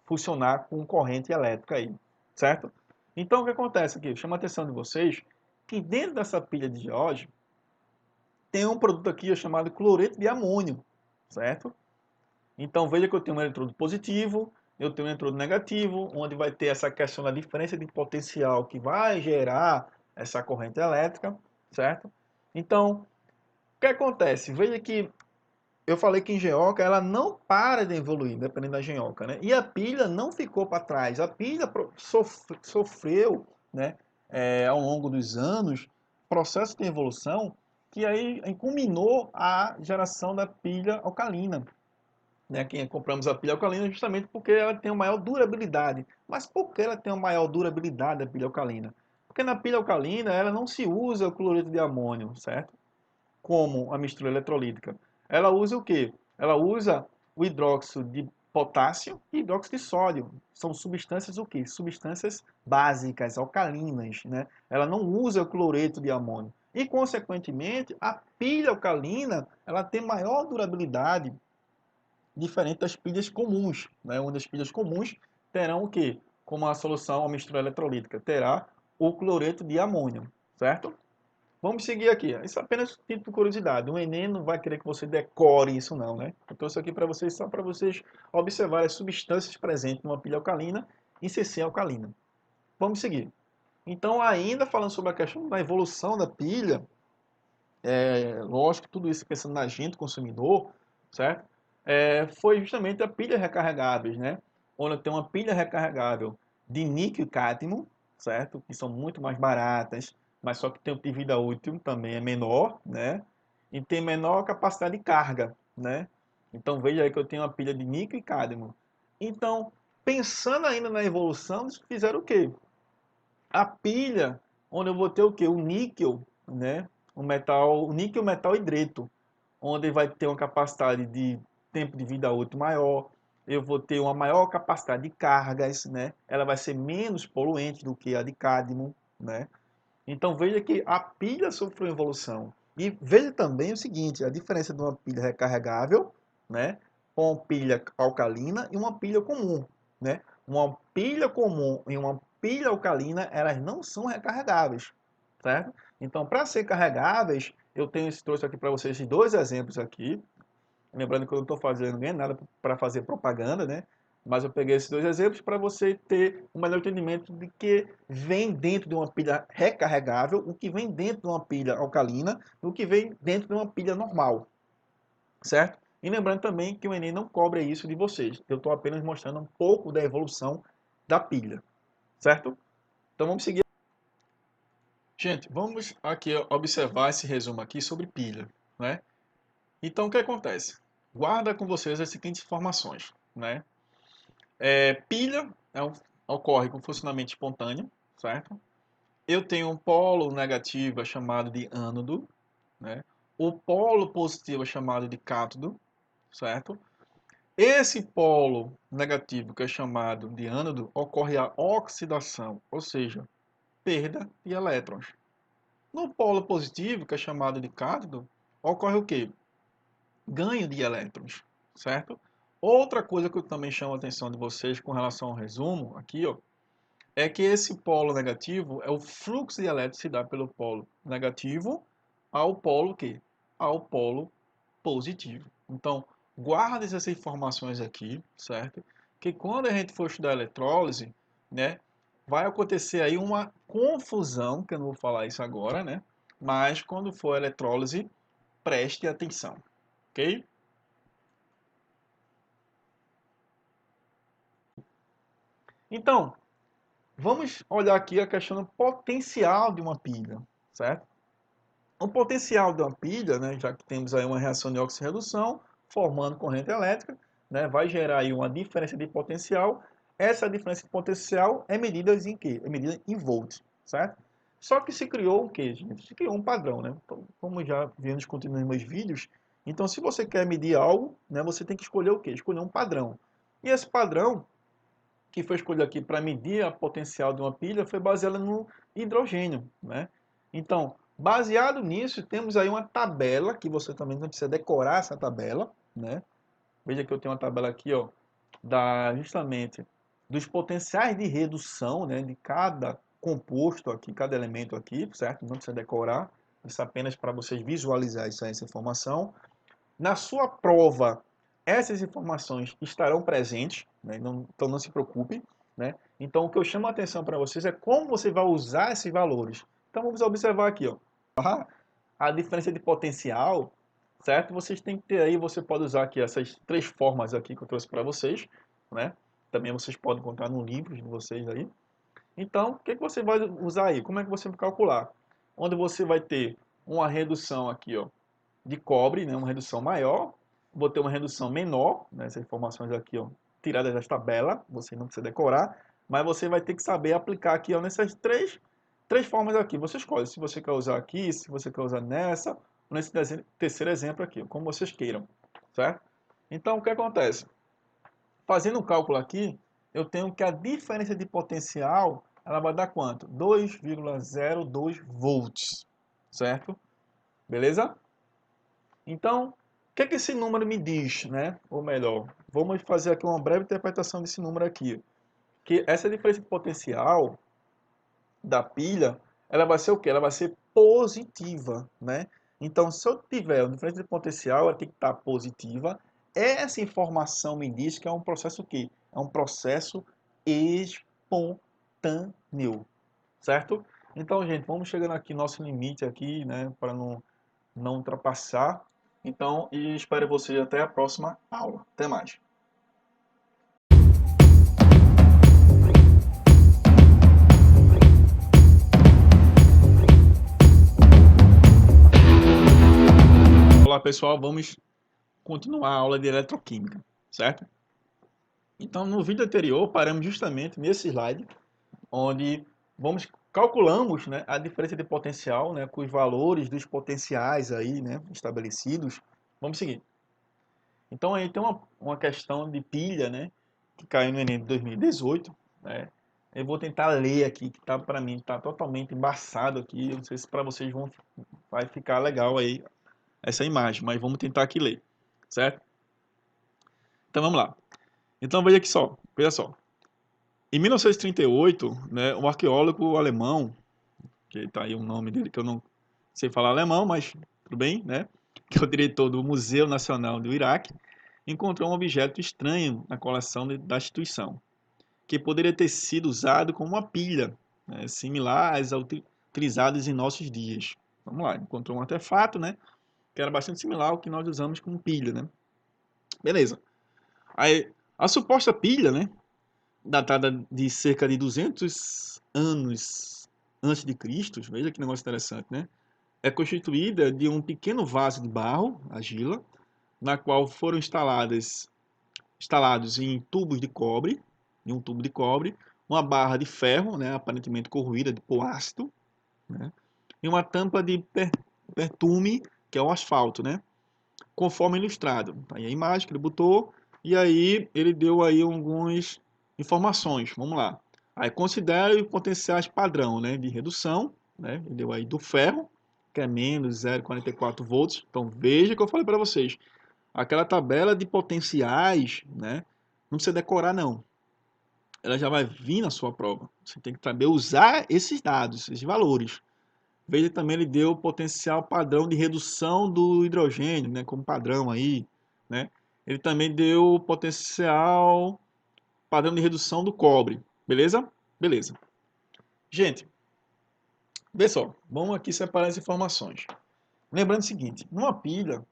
funcionar com corrente elétrica aí, certo? Então o que acontece aqui? Chama a atenção de vocês que dentro dessa pilha de George tem um produto aqui chamado cloreto de amônio, certo? Então veja que eu tenho um eletrodo positivo, eu tenho um eletrodo negativo, onde vai ter essa questão da diferença de potencial que vai gerar essa corrente elétrica, certo? Então, o que acontece? Veja que eu falei que engenhoca ela não para de evoluir, dependendo da engenhoca, né? E a pilha não ficou para trás. A pilha sofreu, né, ao longo dos anos, processo de evolução que aí culminou a geração da pilha alcalina, né? Quem compramos a pilha alcalina justamente porque ela tem uma maior durabilidade. Mas por que ela tem uma maior durabilidade, a pilha alcalina? Porque na pilha alcalina ela não se usa o cloreto de amônio, certo? Como a mistura eletrolítica. Ela usa o quê? Ela usa o hidróxido de potássio e hidróxido de sódio. São substâncias o quê? Substâncias básicas, alcalinas, né? Ela não usa o cloreto de amônio. E, consequentemente, a pilha alcalina ela tem maior durabilidade, diferente das pilhas comuns, né? Onde as pilhas comuns terão o quê? Como a solução, a mistura eletrolítica, terá o cloreto de amônio, certo? Vamos seguir aqui. Isso é apenas tipo de curiosidade. O Enem não vai querer que você decore isso não, né? Eu trouxe aqui para vocês só para vocês observarem as substâncias presentes numa pilha alcalina e CC alcalina. Vamos seguir. Então, ainda falando sobre a questão da evolução da pilha, lógico que tudo isso pensando na gente, consumidor, certo? Foi justamente a pilha recarregáveis, né? Onde tem uma pilha recarregável de níquel e cádmio, certo? Que são muito mais baratas, mas só que o tempo de vida útil também é menor, né? E tem menor capacidade de carga, né? Então veja aí que eu tenho uma pilha de níquel e cádmio. Então, pensando ainda na evolução, eles fizeram o quê? A pilha, onde eu vou ter o quê? O níquel, né? O níquel metal hidreto, onde vai ter uma capacidade de tempo de vida útil maior, eu vou ter uma maior capacidade de cargas, né? Ela vai ser menos poluente do que a de cádmio, né? Então veja que a pilha sofreu evolução. E veja também o seguinte, a diferença de uma pilha recarregável, né, com uma pilha alcalina e uma pilha comum, né? Uma pilha comum e uma pilha alcalina, elas não são recarregáveis, certo? Então, para ser carregáveis, eu trouxe aqui para vocês esses dois exemplos aqui. Lembrando que eu não estou fazendo nem nada para fazer propaganda, né? Mas eu peguei esses dois exemplos para você ter um melhor entendimento de que vem dentro de uma pilha recarregável, o que vem dentro de uma pilha alcalina e o que vem dentro de uma pilha normal, certo? E lembrando também que o Enem não cobra isso de vocês. Eu estou apenas mostrando um pouco da evolução da pilha, certo? Então vamos seguir. Gente, vamos aqui observar esse resumo aqui sobre pilha, né? Então o que acontece? Guarda com vocês as seguintes informações, né? Pilha ocorre com funcionamento espontâneo, certo? Eu tenho um polo negativo chamado de ânodo, né? O polo positivo é chamado de cátodo, certo? Esse polo negativo, que é chamado de ânodo, ocorre a oxidação, ou seja, perda de elétrons. No polo positivo, que é chamado de cátodo, ocorre o quê? Ganho de elétrons, certo? Outra coisa que eu também chamo a atenção de vocês com relação ao resumo, aqui, ó, é que esse polo negativo é o fluxo de elétrons que se dá pelo polo negativo ao polo quê? Ao polo positivo. Então, guarde essas informações aqui, certo? Que quando a gente for estudar eletrólise, né, vai acontecer aí uma confusão, que eu não vou falar isso agora, né? Mas quando for eletrólise, preste atenção, ok? Então, vamos olhar aqui a questão do potencial de uma pilha, certo? O potencial de uma pilha, né, já que temos aí uma reação de oxirredução, formando corrente elétrica, né, vai gerar aí uma diferença de potencial. Essa diferença de potencial é medida em quê? É medida em volts, certo? Só que se criou o quê, gente? Se criou um padrão, né? Então, como já vimos discutindo nos meus vídeos, então se você quer medir algo, né, você tem que escolher o quê? Escolher um padrão. E esse padrão que foi escolhido aqui para medir a potencial de uma pilha foi baseada no hidrogênio, né? Então, baseado nisso, temos aí uma tabela, que você também não precisa decorar essa tabela, né? Veja que eu tenho uma tabela aqui, ó, justamente dos potenciais de redução, né, de cada composto aqui, cada elemento aqui, certo? Não precisa decorar, isso é apenas para vocês visualizar essa informação. Na sua prova, essas informações estarão presentes, né? Então não se preocupe, né? Então o que eu chamo a atenção para vocês é como você vai usar esses valores. Então vamos observar aqui, ó, a diferença de potencial, certo? Vocês têm que ter aí, você pode usar aqui essas três formas aqui que eu trouxe para vocês, né? Também vocês podem encontrar no livro de vocês aí. Então, o que você vai usar aí? Como é que você vai calcular? Onde você vai ter uma redução aqui, ó, de cobre, né, uma redução maior, vou ter uma redução menor, né, essas informações aqui, ó, tiradas da tabela, você não precisa decorar, mas você vai ter que saber aplicar aqui, ó, nessas três formas aqui. Você escolhe se você quer usar aqui, se você quer usar nessa, ou nesse terceiro exemplo aqui, como vocês queiram, certo? Então, o que acontece? Fazendo o cálculo aqui, eu tenho que a diferença de potencial, ela vai dar quanto? 2,02 volts, certo? Beleza? Então, o que é que esse número me diz, né? Ou melhor, vamos fazer aqui uma breve interpretação desse número aqui. Que essa diferença de potencial da pilha, ela vai ser o quê? Ela vai ser positiva, né? Então, se eu tiver uma diferença de potencial, ela tem que estar positiva. Essa informação me diz que é um processo o quê? É um processo espontâneo, certo? Então, gente, vamos chegando aqui no nosso limite aqui, né, para não ultrapassar. Então, e espero você até a próxima aula. Até mais. Olá, pessoal, vamos continuar a aula de eletroquímica, certo? Então, no vídeo anterior, paramos justamente nesse slide, onde calculamos, né, a diferença de potencial, né, com os valores dos potenciais aí, né, estabelecidos. Vamos seguir. Então, aí tem uma questão de pilha, né, que caiu no Enem de 2018, né? Eu vou tentar ler aqui, que tá para mim tá totalmente embaçado aqui. Eu não sei se para vocês vai ficar legal aí essa imagem, mas vamos tentar aqui ler, certo? Então vamos lá. Então veja só. Em 1938, né, um arqueólogo alemão, que está aí o nome dele que eu não sei falar alemão, mas tudo bem, né? Que é o diretor do Museu Nacional do Iraque, encontrou um objeto estranho na coleção da instituição, que poderia ter sido usado como uma pilha, né, similar às utilizadas em nossos dias. Vamos lá, encontrou um artefato, né, que era bastante similar ao que nós usamos como pilha, né? Beleza. Aí, a suposta pilha, né, datada de cerca de 200 anos antes de Cristo, veja que negócio interessante, né? É constituída de um pequeno vaso de barro, argila, na qual foram instalados em tubos de cobre, em um tubo de cobre, uma barra de ferro, né, aparentemente corroída de pó ácido, né, e uma tampa de pertume, que é o asfalto, né, conforme ilustrado. Aí a imagem que ele botou, e aí ele deu aí algumas informações. Vamos lá. Aí considere os potenciais padrão, né, de redução, né, ele deu aí do ferro, que é menos 0,44 volts. Então veja que eu falei para vocês, aquela tabela de potenciais, né, não precisa decorar não. Ela já vai vir na sua prova. Você tem que saber usar esses dados, esses valores. Veja também ele deu o potencial padrão de redução do hidrogênio, né, como padrão aí, né? Ele também deu o potencial padrão de redução do cobre, beleza? Beleza. Gente, vê só, vamos aqui separar as informações. Lembrando o seguinte, numa pilha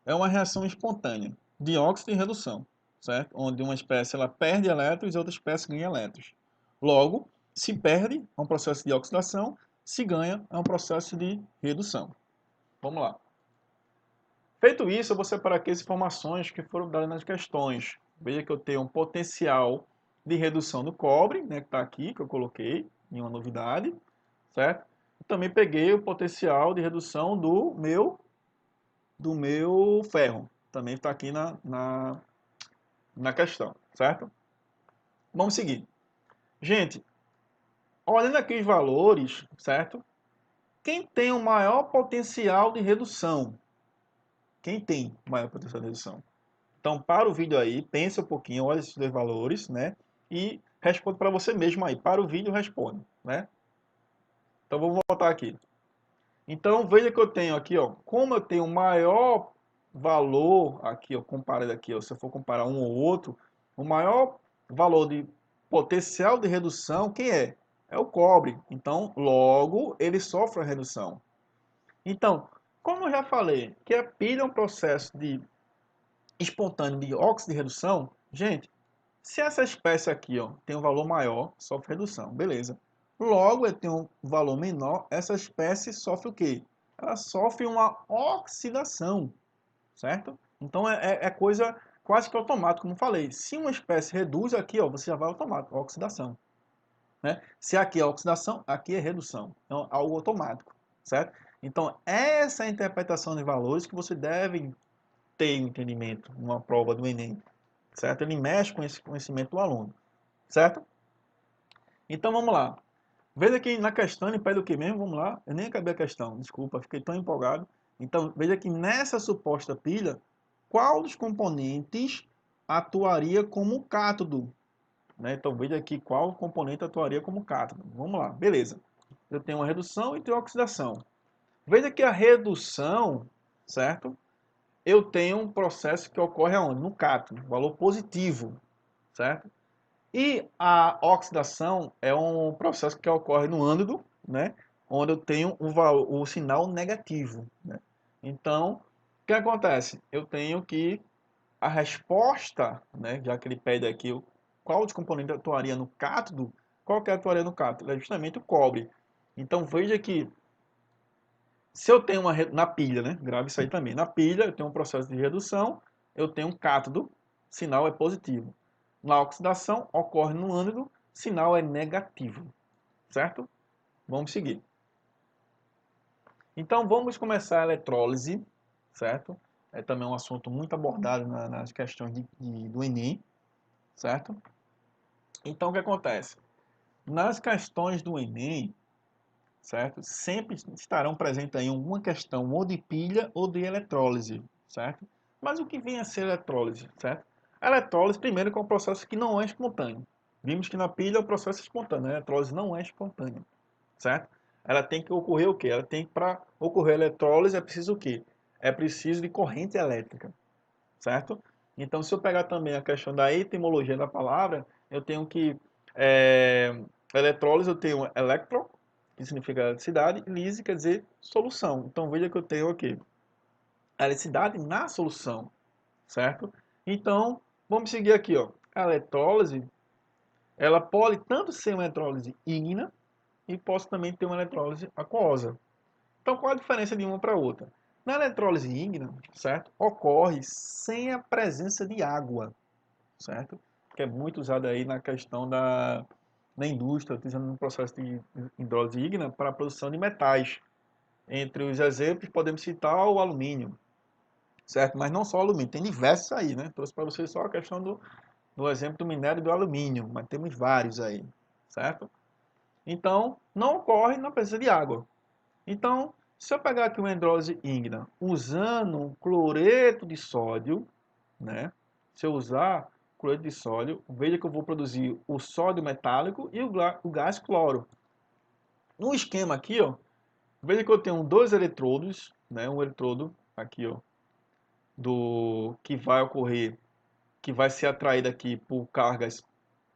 é uma reação espontânea de óxido e redução, certo? Onde uma espécie ela perde elétrons e outra espécie ganha elétrons. Logo, se perde é um processo de oxidação, se ganha é um processo de redução. Vamos lá. Feito isso, eu vou separar aqui as informações que foram dadas nas questões. Veja que eu tenho um potencial de redução do cobre, né, que está aqui, que eu coloquei em uma novidade, certo? Eu também peguei o potencial de redução do meu ferro. Também está aqui na questão, certo? Vamos seguir. Gente, olhando aqui os valores, certo? Quem tem o maior potencial de redução? Quem tem o maior potencial de redução? Então, para o vídeo aí, pensa um pouquinho, olha esses dois valores, né? E responde para você mesmo aí. Para o vídeo, responde, né? Então, vou voltar aqui. Então, veja que eu tenho aqui, ó. Como eu tenho maior valor aqui, ó, comparado aqui, ó, se eu for comparar um ou outro, o maior valor de potencial de redução, quem é? É o cobre. Então, logo, ele sofre a redução. Então, como eu já falei, que a pilha é um processo de espontâneo de óxido de redução, gente, se essa espécie aqui ó, tem um valor maior, sofre redução, beleza. Logo, ele tem um valor menor, essa espécie sofre o quê? Ela sofre uma oxidação, certo? Então é coisa quase que automática, como falei. Se uma espécie reduz aqui, ó, você já vai automático, oxidação. Né? Se aqui é oxidação, aqui é redução. Então, algo automático, certo? Então, essa é a interpretação de valores que você deve ter um entendimento numa prova do Enem, certo? Ele mexe com esse conhecimento do aluno, certo? Então vamos lá. Veja que na questão ele pede o que mesmo? Vamos lá. Eu nem acabei a questão, desculpa, fiquei tão empolgado. Então, veja que nessa suposta pilha, qual dos componentes atuaria como cátodo? Né? Então, veja aqui qual componente atuaria como cátodo. Vamos lá, beleza. Eu tenho uma redução e tenho uma oxidação. Veja que a redução, certo? Eu tenho um processo que ocorre aonde? No cátodo, valor positivo, certo? E a oxidação é um processo que ocorre no ânodo, né? Onde eu tenho o sinal negativo, né? Então, o que acontece? Eu tenho que a resposta, né? Já que ele pede aqui qual dos componentes atuaria no cátodo, qual que atuaria no cátodo? É justamente o cobre. Então, veja que se eu tenho na pilha, né? Grave isso aí também. Na pilha, eu tenho um processo de redução, eu tenho um cátodo, sinal é positivo. Na oxidação, ocorre no ânodo, sinal é negativo. Certo? Vamos seguir. Então, vamos começar a eletrólise, certo? É também um assunto muito abordado nas questões do Enem, certo? Então, o que acontece? Nas questões do Enem, certo? Sempre estarão presentes aí alguma questão ou de pilha ou de eletrólise, certo? Mas o que vem a ser eletrólise, certo? A eletrólise, primeiro, que é um processo que não é espontâneo. Vimos que na pilha é um processo espontâneo, a eletrólise não é espontânea, certo? Ela tem que ocorrer o quê? Ela tem que, para ocorrer a eletrólise, é preciso o quê? É preciso de corrente elétrica, certo? Então, se eu pegar também a questão da etimologia da palavra, eu tenho que eletrólise, eu tenho electro, que significa eletricidade, e lise quer dizer solução. Então, veja que eu tenho aqui a eletricidade na solução, certo? Então, vamos seguir aqui, ó. A eletrólise, ela pode tanto ser uma eletrólise ígnea e pode também ter uma eletrólise aquosa. Então, qual a diferença de uma para outra? Na eletrólise ígnea, certo? Ocorre sem a presença de água, certo? Que é muito usado aí na questão da indústria, utilizando no processo de hidrólise ígnea para a produção de metais. Entre os exemplos, podemos citar o alumínio, certo? Mas não só o alumínio, tem diversos aí, né? Trouxe para vocês só a questão do exemplo do minério do alumínio, mas temos vários aí, certo? Então, não ocorre na presença de água. Então, se eu pegar aqui uma hidrólise ígnea usando cloreto de sódio, né? Se eu usar cloreto de sódio, veja que eu vou produzir o sódio metálico e o gás cloro. No esquema aqui, ó, veja que eu tenho dois eletrodos, né? Um eletrodo aqui, ó, do que vai ocorrer, que vai ser atraído aqui por cargas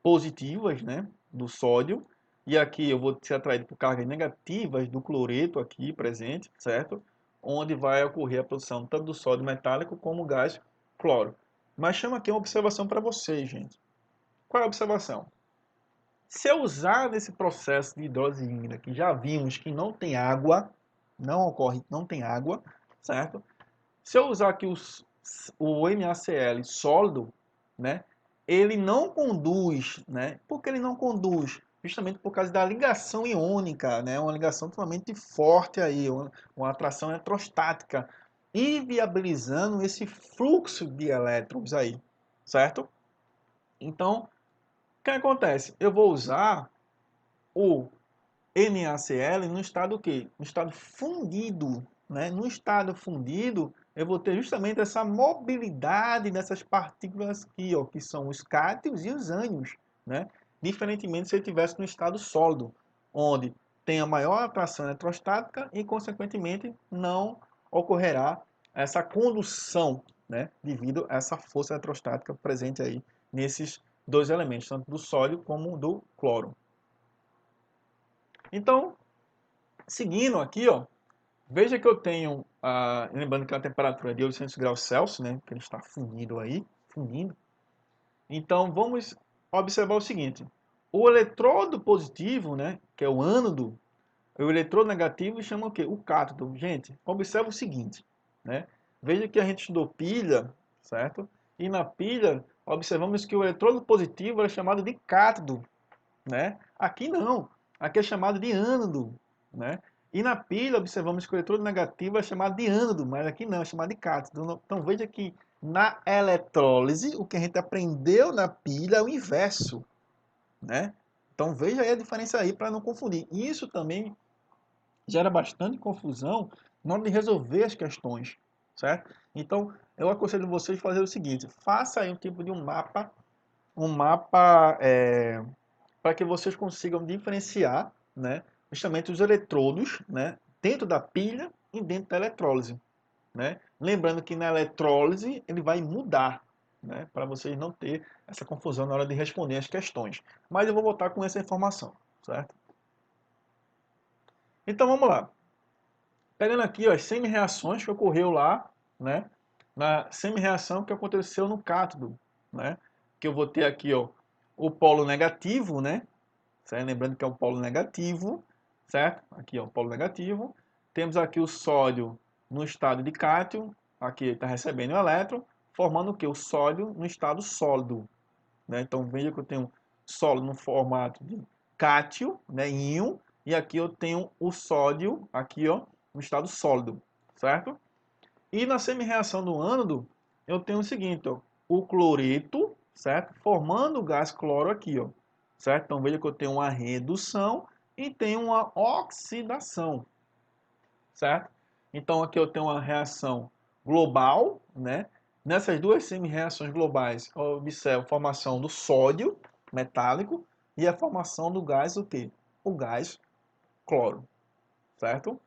positivas, né, do sódio, e aqui eu vou ser atraído por cargas negativas do cloreto aqui presente, certo? Onde vai ocorrer a produção tanto do sódio metálico como o gás cloro. Mas chama aqui uma observação para vocês, gente. Qual é a observação? Se eu usar nesse processo de hidrólise ígnea, que já vimos que não tem água, não ocorre, não tem água, certo? Se eu usar aqui o NaCl sólido, né, ele não conduz, né? Por que ele não conduz? Justamente por causa da ligação iônica, né? Uma ligação totalmente forte aí, uma atração eletrostática, inviabilizando esse fluxo de elétrons aí, certo? Então, o que acontece? Eu vou usar o NaCl no estado o quê? No estado fundido, né? No estado fundido, eu vou ter justamente essa mobilidade dessas partículas aqui, ó, que são os cátions e os ânions, né? Diferentemente se ele estivesse no estado sólido, onde tem a maior atração eletrostática e, consequentemente, não ocorrerá essa condução, né? Devido a essa força eletrostática presente aí nesses dois elementos, tanto do sódio como do cloro. Então, seguindo aqui, ó, veja que eu tenho, lembrando que a temperatura é de 800 graus Celsius, né, que ele está fundindo aí, fundindo. Então, vamos observar o seguinte, o eletrodo positivo, né, que é o ânodo, o eletrodo negativo chama o quê? O cátodo. Gente, observa o seguinte, né, veja que a gente estudou pilha, certo? E na pilha, observamos que o eletrodo positivo é chamado de cátodo, né? Aqui não, aqui é chamado de ânodo, né? E na pilha observamos que o eletrodo negativo é chamado de ânodo, mas aqui não, é chamado de cátodo. Então veja que na eletrólise, o que a gente aprendeu na pilha é o inverso, né? Então veja aí a diferença aí para não confundir. Isso também gera bastante confusão na hora de resolver as questões, certo? Então eu aconselho vocês a fazer o seguinte: faça aí um tipo de um mapa para que vocês consigam diferenciar, né, justamente os eletrodos, né, dentro da pilha e dentro da eletrólise, né? Lembrando que na eletrólise ele vai mudar, né, para vocês não ter essa confusão na hora de responder as questões. Mas eu vou voltar com essa informação, certo? Então vamos lá. Pegando aqui ó, as semi-reações que ocorreu lá, né, na semi-reação que aconteceu no cátodo, né, que eu vou ter aqui ó, o polo negativo, né, certo? Lembrando que é um polo negativo, certo? Aqui é o polo negativo. Temos aqui o sódio no estado de cátion, aqui está recebendo o elétron, formando o que? O sódio no estado sólido, né? Então veja que eu tenho sólido no formato de cátion, né, íon, e aqui eu tenho o sódio aqui, ó, no estado sólido, certo? E na semi-reação do ânodo, eu tenho o seguinte, ó, o cloreto, certo? Formando o gás cloro aqui, ó, certo? Então veja que eu tenho uma redução e tenho uma oxidação, certo? Então aqui eu tenho uma reação global, né? Nessas duas semi-reações globais, eu observo a formação do sódio metálico e a formação do gás, o quê? O gás cloro, certo?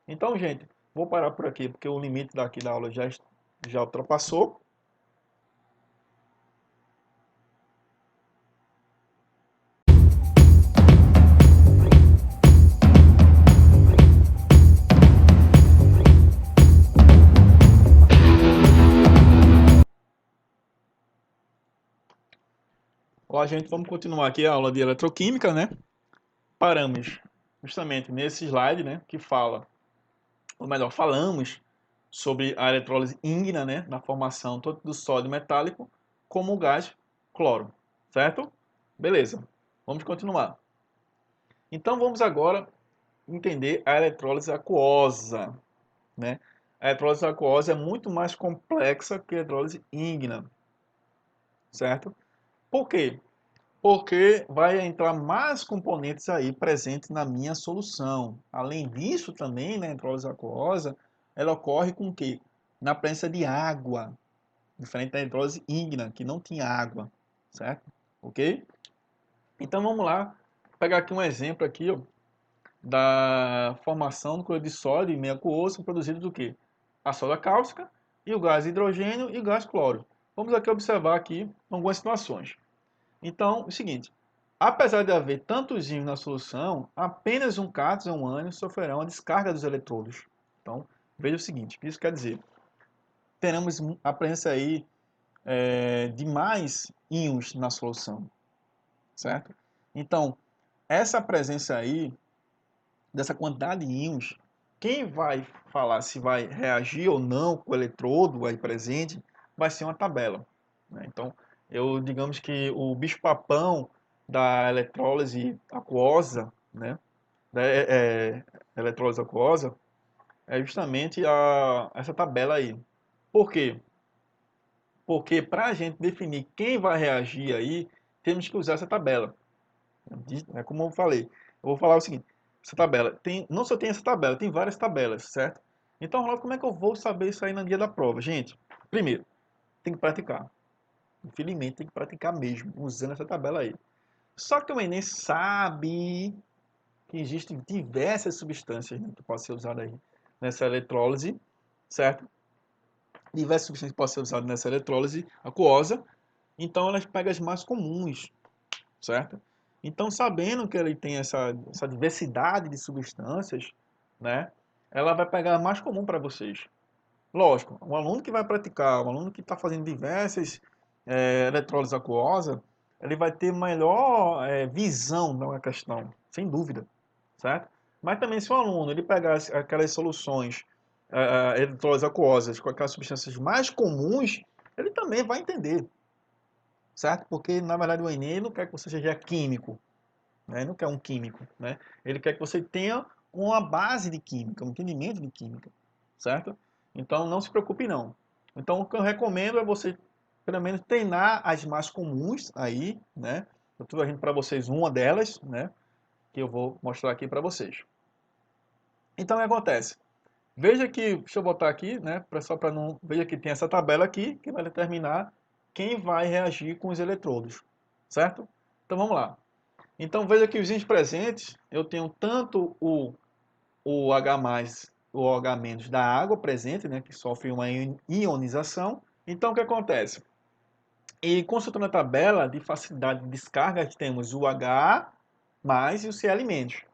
Então, gente, vou parar por aqui, porque o limite daqui da aula já ultrapassou. Ó, gente, vamos continuar aqui a aula de eletroquímica, né? Paramos justamente nesse slide, né, que fala, ou melhor, falamos sobre a eletrólise ígna, né, na formação tanto do sódio metálico como o gás cloro, certo? Beleza, vamos continuar. Então vamos agora entender a eletrólise aquosa, né? A eletrólise aquosa é muito mais complexa que a eletrólise ígna, certo? Por quê? Porque vai entrar mais componentes aí presentes na minha solução. Além disso, também, na eletrólise aquosa, ela ocorre com o quê? Na presença de água, diferente da eletrólise ígna, que não tinha água, certo? Ok? Então vamos lá, pegar aqui um exemplo aqui, ó, da formação do cloreto de sódio em meio aquoso produzido do quê? A soda cáustica e o gás hidrogênio e o gás cloro. Vamos aqui observar aqui algumas situações. Então, é o seguinte, apesar de haver tantos íons na solução, apenas um cátion e um ânion sofrerão a descarga dos eletrodos. Então, veja o seguinte, o que isso quer dizer? Teremos a presença aí de mais íons na solução, certo? Então, essa presença aí, dessa quantidade de íons, quem vai falar se vai reagir ou não com o eletrodo aí presente, vai ser uma tabela, né? Então, digamos que o bicho-papão da eletrólise aquosa, né, da eletrólise aquosa, é justamente essa tabela aí. Por quê? Porque para a gente definir quem vai reagir aí, temos que usar essa tabela. É como eu falei. Eu vou falar o seguinte, essa tabela, não só tem essa tabela, tem várias tabelas, certo? Então, Ronaldo, como é que eu vou saber isso aí no dia da prova? Gente, primeiro, tem que praticar. Infelizmente, tem que praticar mesmo, usando essa tabela aí. Só que o Enem sabe que existem diversas substâncias, né, que podem ser usadas aí nessa eletrólise, certo? Diversas substâncias que podem ser usadas nessa eletrólise aquosa. Então, elas pegam as mais comuns, certo? Então, sabendo que ele tem essa diversidade de substâncias, né, ela vai pegar a mais comum para vocês. Lógico, um aluno que vai praticar, um aluno que está fazendo diversas eletrólises aquosa, ele vai ter melhor visão da questão, sem dúvida, certo? Mas também se o aluno ele pegar aquelas soluções eletrólise aquosas com aquelas substâncias mais comuns, ele também vai entender, certo? Porque na verdade o Enem não quer que você seja químico, né? Ele não quer um químico, né? Ele quer que você tenha uma base de química, um entendimento de química, certo? Então não se preocupe não. Então o que eu recomendo é você pelo menos treinar as mais comuns aí, né? Eu estou trazendo para vocês uma delas, né? Que eu vou mostrar aqui para vocês. Então, o que acontece? Veja que, deixa eu botar aqui, né? Só para não... Veja que tem essa tabela aqui que vai determinar quem vai reagir com os eletrodos, certo? Então, vamos lá. Então, veja que os íons presentes, eu tenho tanto o H+, o OH- da água presente, né? Que sofre uma ionização. Então, o que acontece? E consultando a tabela de facilidade de descarga, temos o Ha mais e o Cl-,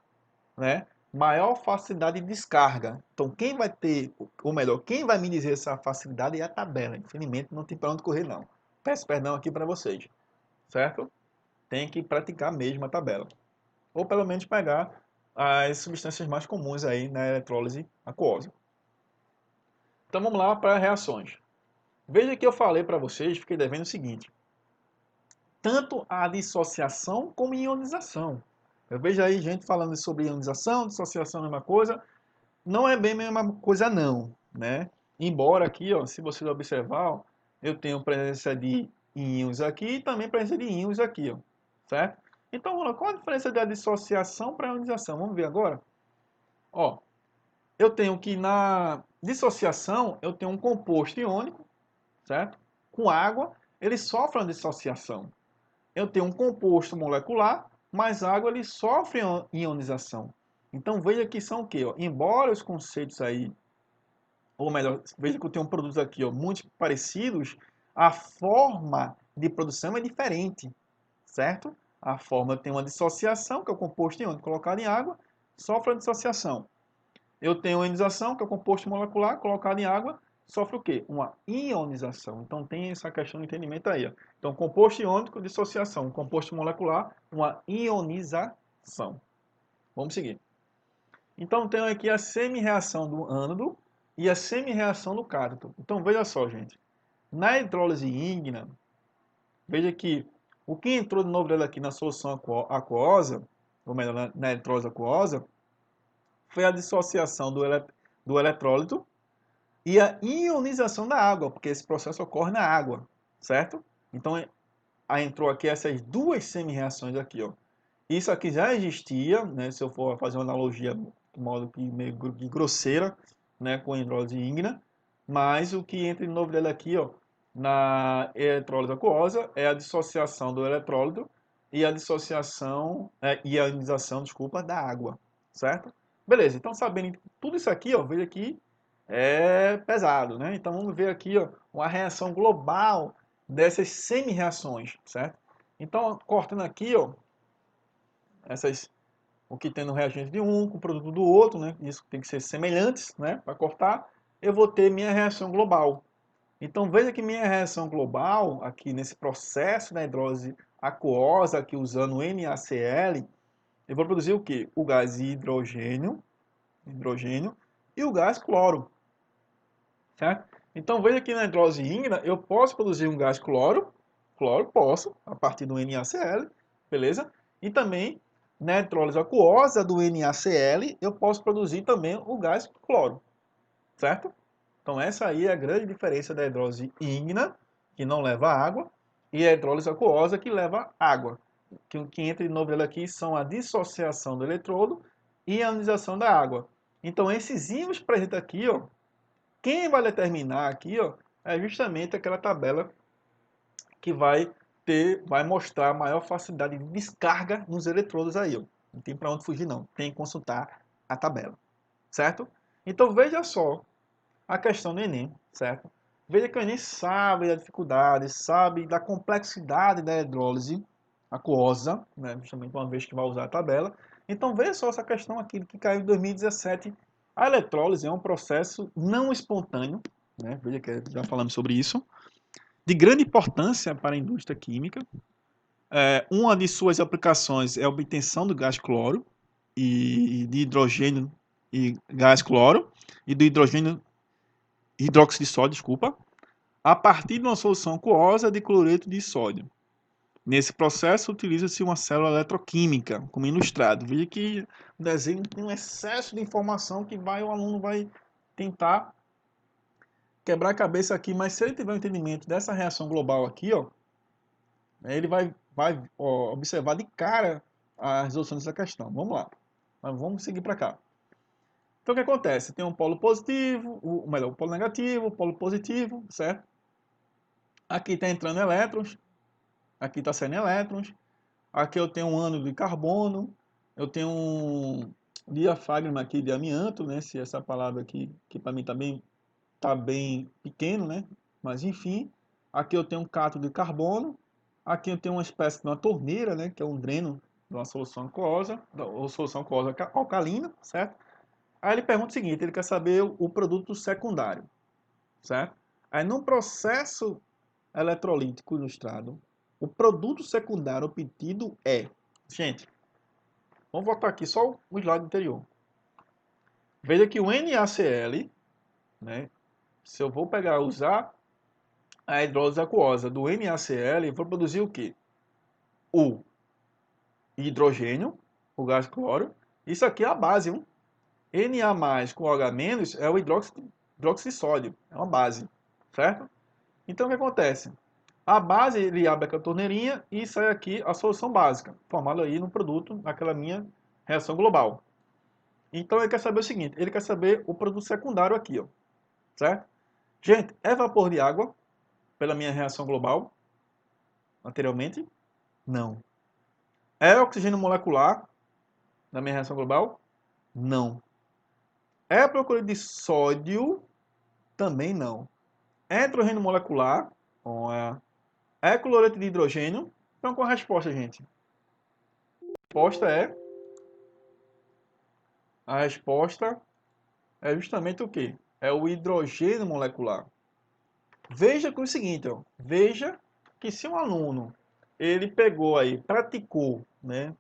né? Maior facilidade de descarga. Então, quem vai ter, ou melhor, quem vai me dizer essa facilidade é a tabela. Infelizmente, não tem para onde correr, não. Peço perdão aqui para vocês, certo? Tem que praticar mesmo a tabela. Ou pelo menos pegar as substâncias mais comuns aí na eletrólise aquosa. Então, vamos lá para reações. Veja que eu falei para vocês, fiquei devendo o seguinte. Tanto a dissociação como a ionização. Eu vejo aí gente falando sobre ionização, dissociação é a mesma coisa. Não é bem a mesma coisa não, né? Embora aqui, ó, se você observar, ó, eu tenho presença de íons aqui e também presença de íons aqui, ó, certo? Então, qual a diferença da dissociação para a ionização? Vamos ver agora. Ó, eu tenho que na dissociação, eu tenho um composto iônico, certo? Com água, ele sofre uma dissociação. Eu tenho um composto molecular, mas água ele sofre ionização. Então veja que são o quê? Ó? Embora os conceitos aí, ou melhor, veja que eu tenho produtos aqui ó, muito parecidos, a forma de produção é diferente, certo? A forma tem uma dissociação, que é o composto iônico colocado em água, sofre a dissociação. Eu tenho a ionização, que é o composto molecular colocado em água, sofre o quê? Uma ionização. Então tem essa questão de entendimento aí. Ó. Então, composto iônico, dissociação. Composto molecular, uma ionização. Vamos seguir. Então, tenho aqui a semi-reação do ânodo e a semi-reação do cátodo. Então, veja só, gente. Na hidrólise ígna, veja que o que entrou de novo aqui na solução aquosa, ou melhor, na hidrólise aquosa, foi a dissociação do eletrólito e a ionização da água, porque esse processo ocorre na água, certo? Então, entrou aqui essas duas semi-reações aqui, ó. Isso aqui já existia, né, se eu for fazer uma analogia de modo que meio grosseira, né, com a hidrólise ígna, mas o que entra de novo dele aqui, ó, na eletrólise aquosa é a dissociação do eletrólito e a dissociação e a ionização, desculpa, da água, certo? Beleza, então sabendo tudo isso aqui, ó, veja que é pesado, né? Então vamos ver aqui ó, uma reação global dessas semi-reações, certo? Então, cortando aqui, ó, o que tem no reagente de um com o produto do outro, né? Isso tem que ser semelhantes, né? Para cortar, eu vou ter minha reação global. Então veja que minha reação global, aqui nesse processo da hidrólise aquosa, aqui usando o NaCl, eu vou produzir o quê? O gás hidrogênio e o gás cloro. Certo? Então veja que na hidrólise ígna eu posso produzir um gás cloro, posso, a partir do NaCl, beleza? E também na hidrólise aquosa do NaCl eu posso produzir também o gás cloro, certo? Então essa aí é a grande diferença da hidrólise ígna, que não leva água, e a hidrólise aquosa, que leva água. O que entra de novo aqui são a dissociação do eletrodo e a ionização da água. Então esses íons presentes aqui, ó, quem vai determinar aqui, ó, é justamente aquela tabela que vai mostrar maior facilidade de descarga nos eletrodos aí, ó. Não tem para onde fugir não, tem que consultar a tabela, certo? Então veja só a questão do Enem, certo? Veja que o Enem sabe da dificuldade, sabe da complexidade da hidrólise aquosa, né? Justamente uma vez que vai usar a tabela. Então veja só essa questão aqui que caiu em 2017. A eletrólise é um processo não espontâneo, né? Veja que já falamos sobre isso, de grande importância para a indústria química. Uma de suas aplicações é a obtenção do gás cloro e de hidrogênio e gás cloro e do hidróxido de sódio, desculpa, a partir de uma solução aquosa de cloreto de sódio. Nesse processo, utiliza-se uma célula eletroquímica, como ilustrado. Veja que o desenho tem um excesso de informação que o aluno vai tentar quebrar a cabeça aqui, mas se ele tiver um entendimento dessa reação global aqui, ó, ele vai vai observar de cara a resolução dessa questão. Vamos lá. Mas vamos seguir para cá. Então, o que acontece? Tem um polo positivo, melhor, o polo negativo, o polo positivo, certo? Aqui está entrando elétrons, aqui está saindo elétrons. Aqui eu tenho um ánodo de carbono, eu tenho um diafragma aqui de amianto, né? Se essa palavra aqui, que para mim tá bem pequeno, né? Mas enfim, aqui eu tenho um cátodo de carbono, aqui eu tenho uma espécie de uma torneira, né? Que é um dreno de uma solução aquosa, ou solução aquosa alcalina, certo? Aí ele pergunta o seguinte, ele quer saber o produto secundário, certo? Aí no processo eletrolítico ilustrado, o produto secundário obtido é... Gente, vamos voltar aqui só o slide anterior. Veja que o NaCl, né? Se eu vou usar a hidrólise aquosa do NaCl, eu vou produzir o quê? O hidrogênio, o gás cloro. Isso aqui é a base, hein? Na com OH- é o hidróxido de sódio, é uma base, certo? Então o que acontece? A base, ele abre aquela torneirinha e sai aqui a solução básica, formada aí no produto, naquela minha reação global. Então ele quer saber o seguinte, ele quer saber o produto secundário aqui, ó, certo? Gente, é vapor de água pela minha reação global anteriormente? Não. É oxigênio molecular na minha reação global? Não. É procura de sódio? Também não. É hidrogênio molecular? É cloreto de hidrogênio? Então qual a resposta, gente? A resposta é justamente o quê? É o hidrogênio molecular. Veja que é o seguinte, ó, veja que se um aluno ele pegou aí, praticou, né?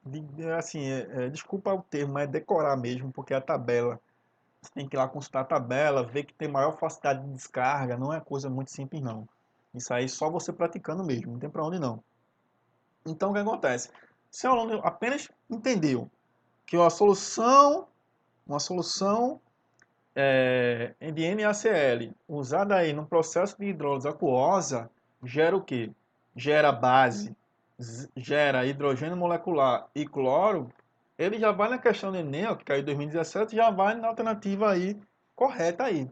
Assim, desculpa o termo, mas é decorar mesmo, porque a tabela, você tem que ir lá consultar a tabela, ver que tem maior facilidade de descarga, não é coisa muito simples não. Isso aí só você praticando mesmo, não tem para onde não. Então o que acontece? Se o aluno apenas entendeu que uma solução de NaCl usada aí no processo de hidrólise aquosa gera o quê? Gera base, gera hidrogênio molecular e cloro. Ele já vai na questão do Enem, ó, que caiu em 2017, já vai na alternativa aí correta aí.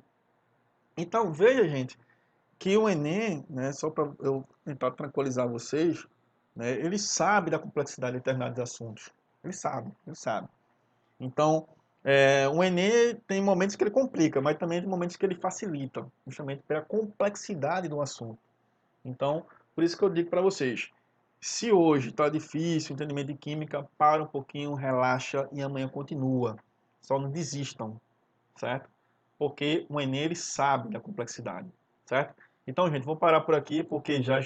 Então veja, gente, que o Enem, né, só para eu tentar tranquilizar vocês, né, ele sabe da complexidade de determinados assuntos. Ele sabe, ele sabe. Então, o Enem tem momentos que ele complica, mas também tem momentos que ele facilita, justamente pela complexidade do assunto. Então, por isso que eu digo para vocês, se hoje está difícil o entendimento de química, para um pouquinho, relaxa e amanhã continua. Só não desistam, certo? Porque o Enem ele sabe da complexidade, certo? Então, gente, vou parar por aqui porque já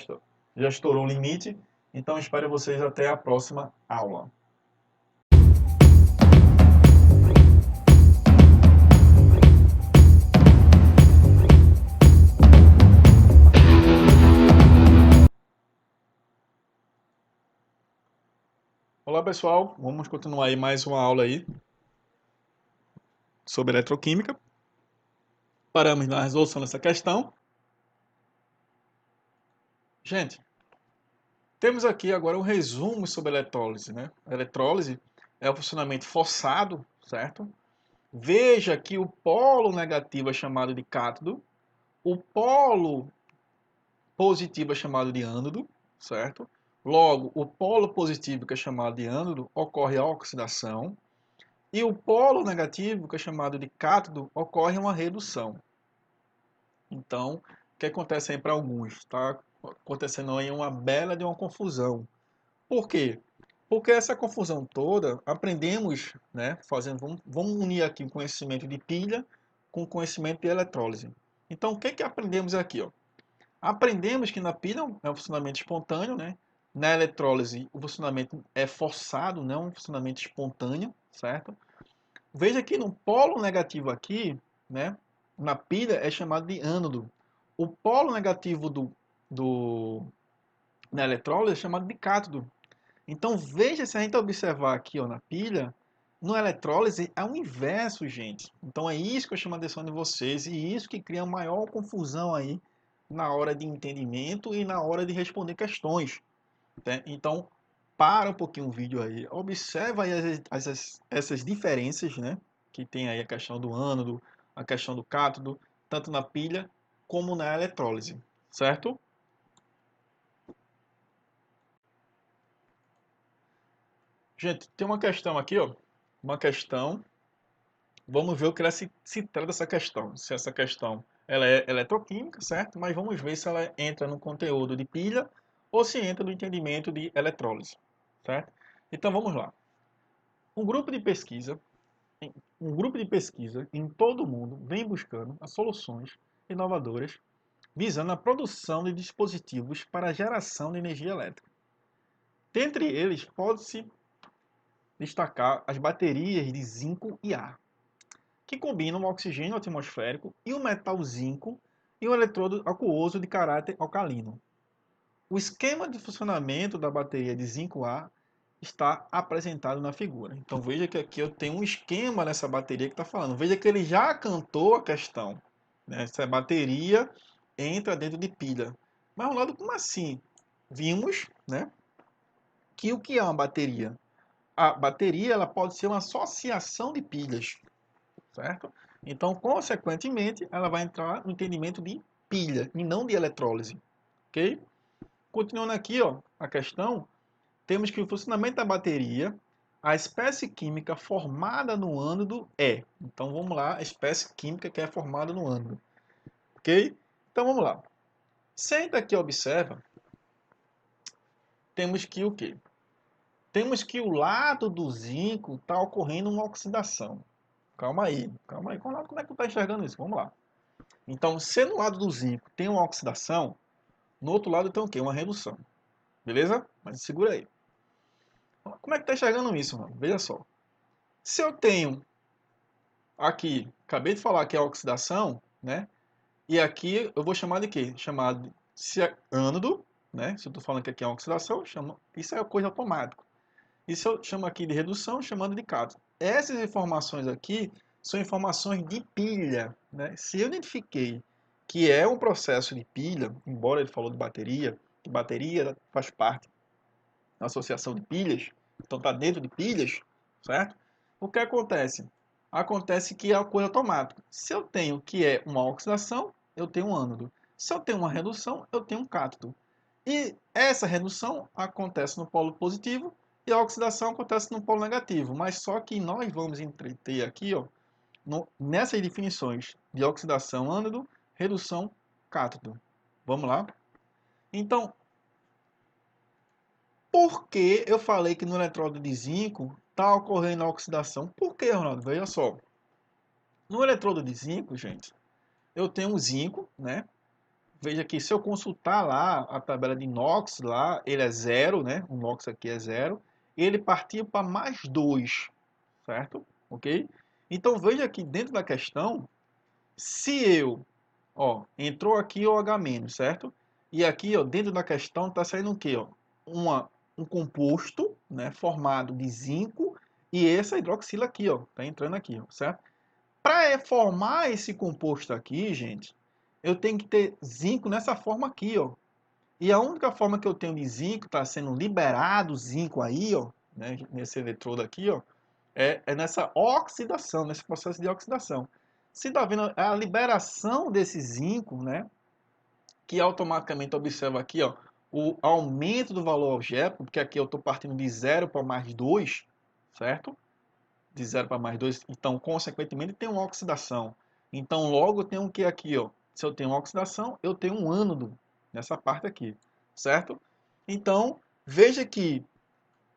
estourou o limite. Então, espero vocês até a próxima aula. Olá pessoal, vamos continuar aí mais uma aula aí sobre eletroquímica. Paramos na resolução dessa questão. Gente, temos aqui agora um resumo sobre a eletrólise, né? A eletrólise é o funcionamento forçado, certo? Veja que o polo negativo é chamado de cátodo, o polo positivo é chamado de ânodo, certo? Logo, o polo positivo, que é chamado de ânodo, ocorre a oxidação, e o polo negativo, que é chamado de cátodo, ocorre uma redução. Então, o que acontece aí para alguns? Está acontecendo aí uma bela de uma confusão. Por quê? Porque essa confusão toda, aprendemos, né, vamos unir aqui o conhecimento de pilha com o conhecimento de eletrólise. Então, o que que aprendemos aqui, ó? Aprendemos que na pilha é um funcionamento espontâneo, né? Na eletrólise, o funcionamento é forçado, não um funcionamento espontâneo, certo? Veja que no polo negativo aqui, né, na pilha é chamado de ânodo. O polo negativo na eletrólise é chamado de cátodo. Então veja, se a gente observar aqui ó, na pilha, no eletrólise é o inverso, gente. Então é isso que eu chamo a atenção de vocês e isso que cria maior confusão aí na hora de entendimento e na hora de responder questões. né? Então, para um pouquinho o vídeo aí, observa aí essas diferenças, né? Que tem aí a questão do ânodo, a questão do cátodo, tanto na pilha como na eletrólise, certo? Gente, tem uma questão aqui, ó. Uma questão. Vamos ver o que ela se trata dessa questão. Se essa questão ela é eletroquímica, certo? Mas vamos ver se ela entra no conteúdo de pilha ou se entra no entendimento de eletrólise, certo? Então vamos lá. Um grupo de pesquisa, um grupo de pesquisa em todo o mundo vem buscando as soluções inovadoras visando a produção de dispositivos para a geração de energia elétrica. Dentre eles, pode-se destacar as baterias de zinco e ar, que combinam o oxigênio atmosférico e o metal zinco e um eletrodo aquoso de caráter alcalino. O esquema de funcionamento da bateria de zinco-A está apresentado na figura. Então veja que aqui eu tenho um esquema nessa bateria que está falando. Veja que ele já cantou a questão, né? Essa bateria entra dentro de pilha. Mas Ronaldo, como assim? Vimos, né, que o que é uma bateria? A bateria ela pode ser uma associação de pilhas, certo? Então, consequentemente, ela vai entrar no entendimento de pilha e não de eletrólise, ok? Continuando aqui, ó, a questão, temos que o funcionamento da bateria, a espécie química formada no ânodo é. Então, vamos lá, a espécie química que é formada no ânodo, ok? Então, vamos lá. Senta aqui, observa, temos que o quê? Temos que o lado do zinco está ocorrendo uma oxidação. Calma aí, calma aí. Como é que tu está enxergando isso? Vamos lá. Então, se no lado do zinco tem uma oxidação, no outro lado tem o quê? Uma redução. Beleza? Mas segura aí. Como é que está enxergando isso, mano? Veja só. Se eu tenho aqui, acabei de falar que é a oxidação, né? E aqui eu vou chamar de quê? Chamar de se é ânodo, né? Se eu estou falando que aqui é uma oxidação, isso é coisa automática. E se eu chamo aqui de redução, chamando de cátodo. Essas informações aqui são informações de pilha, né? Se eu identifiquei que é um processo de pilha, embora ele falou de bateria, que bateria faz parte da associação de pilhas, então está dentro de pilhas, certo? O que acontece? Acontece que é a coisa automática. Se eu tenho que é uma oxidação, eu tenho um ânodo. Se eu tenho uma redução, eu tenho um cátodo. E essa redução acontece no polo positivo e a oxidação acontece no polo negativo. Mas só que nós vamos entreter aqui, ó, nessas definições de oxidação, ânodo, redução, cátodo. Vamos lá? Então, por que eu falei que no eletrodo de zinco está ocorrendo a oxidação? Por que, Ronaldo? Veja só. No eletrodo de zinco, gente, eu tenho um zinco, né? Veja que se eu consultar lá a tabela de inox, lá ele é zero, né? O inox aqui é zero. Ele partiu para mais 2, certo? Ok? Então veja que dentro da questão, se eu, ó, entrou aqui o H-, certo? E aqui, ó, dentro da questão está saindo o quê, ó? Um composto, né, formado de zinco e essa hidroxila aqui, ó, tá entrando aqui, ó, certo? Para formar esse composto aqui, gente, eu tenho que ter zinco nessa forma aqui, ó. E a única forma que eu tenho de zinco, está sendo liberado zinco aí, ó, né, nesse eletrodo aqui, ó, é nessa oxidação, nesse processo de oxidação. Você está vendo a liberação desse zinco, né, que automaticamente observa aqui, ó, o aumento do valor algébrico, porque aqui eu estou partindo de 0 para mais 2, certo? De 0 para mais 2, então, consequentemente, tem uma oxidação. Então, logo eu tenho o que aqui, ó? Se eu tenho uma oxidação, eu tenho um ânodo nessa parte aqui, certo? Então, veja que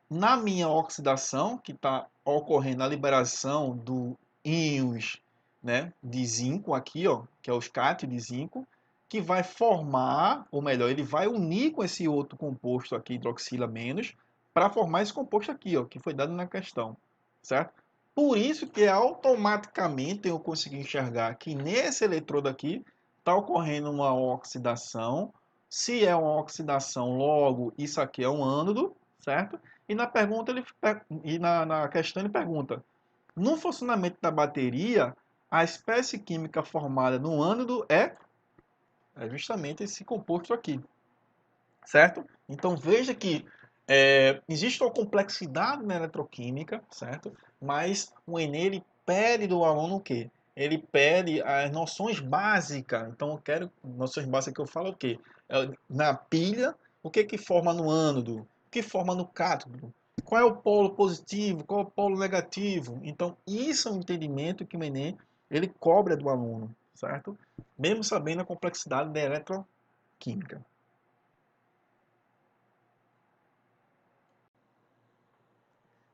na minha oxidação, que está ocorrendo a liberação do íons, né, de zinco aqui, ó, que é os cátions de zinco, que vai formar, ou melhor, ele vai unir com esse outro composto aqui, hidroxila menos, para formar esse composto aqui, ó, que foi dado na questão, certo? Por isso que automaticamente eu consegui enxergar que nesse eletrodo aqui está ocorrendo uma oxidação. Se é uma oxidação, logo isso aqui é um ânodo, certo? E na pergunta na questão ele pergunta: no funcionamento da bateria, a espécie química formada no ânodo é justamente esse composto aqui, certo? Então veja que existe uma complexidade na eletroquímica, certo? Mas o Enem ele pede do aluno o quê? Ele pede as noções básicas. Então eu quero noções básicas que eu falo o quê? Na pilha, o que que forma no ânodo? O que forma no cátodo? Qual é o polo positivo? Qual é o polo negativo? Então isso é um entendimento que o Enem ele cobra do aluno, certo? Mesmo sabendo a complexidade da eletroquímica.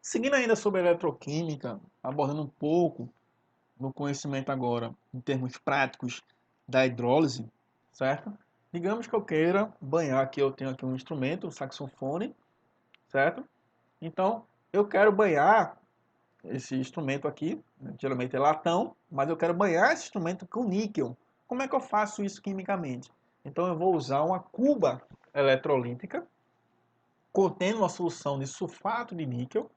Seguindo ainda sobre a eletroquímica, abordando um pouco no conhecimento agora, em termos práticos, da hidrólise, certo? Digamos que eu queira banhar aqui, eu tenho aqui um instrumento, um saxofone, certo? Então, eu quero banhar esse instrumento aqui, né? Geralmente é latão, mas eu quero banhar esse instrumento com níquel. Como é que eu faço isso quimicamente? Então, eu vou usar uma cuba eletrolítica contendo uma solução de sulfato de níquel,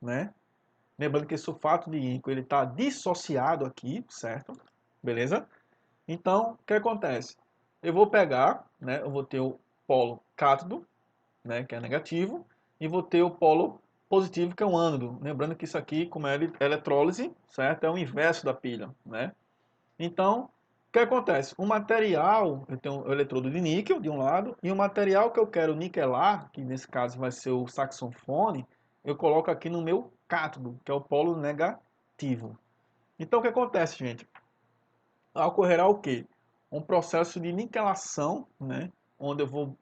né? Lembrando que esse sulfato de ínco ele está dissociado aqui, certo? Beleza? Então, o que acontece? Eu vou pegar, né? Eu vou ter o polo cátodo, né? Que é negativo, e vou ter o polo positivo, que é o ânodo. Lembrando que isso aqui, como é eletrólise, certo? É o inverso da pilha, né? Então, o que acontece? O material, eu tenho o eletrodo de níquel de um lado, e o material que eu quero niquelar, que nesse caso vai ser o saxofone, eu coloco aqui no meu cátodo, que é o polo negativo. Então, o que acontece, gente? Ocorrerá o quê? Um processo de niquelação, né? Onde eu vou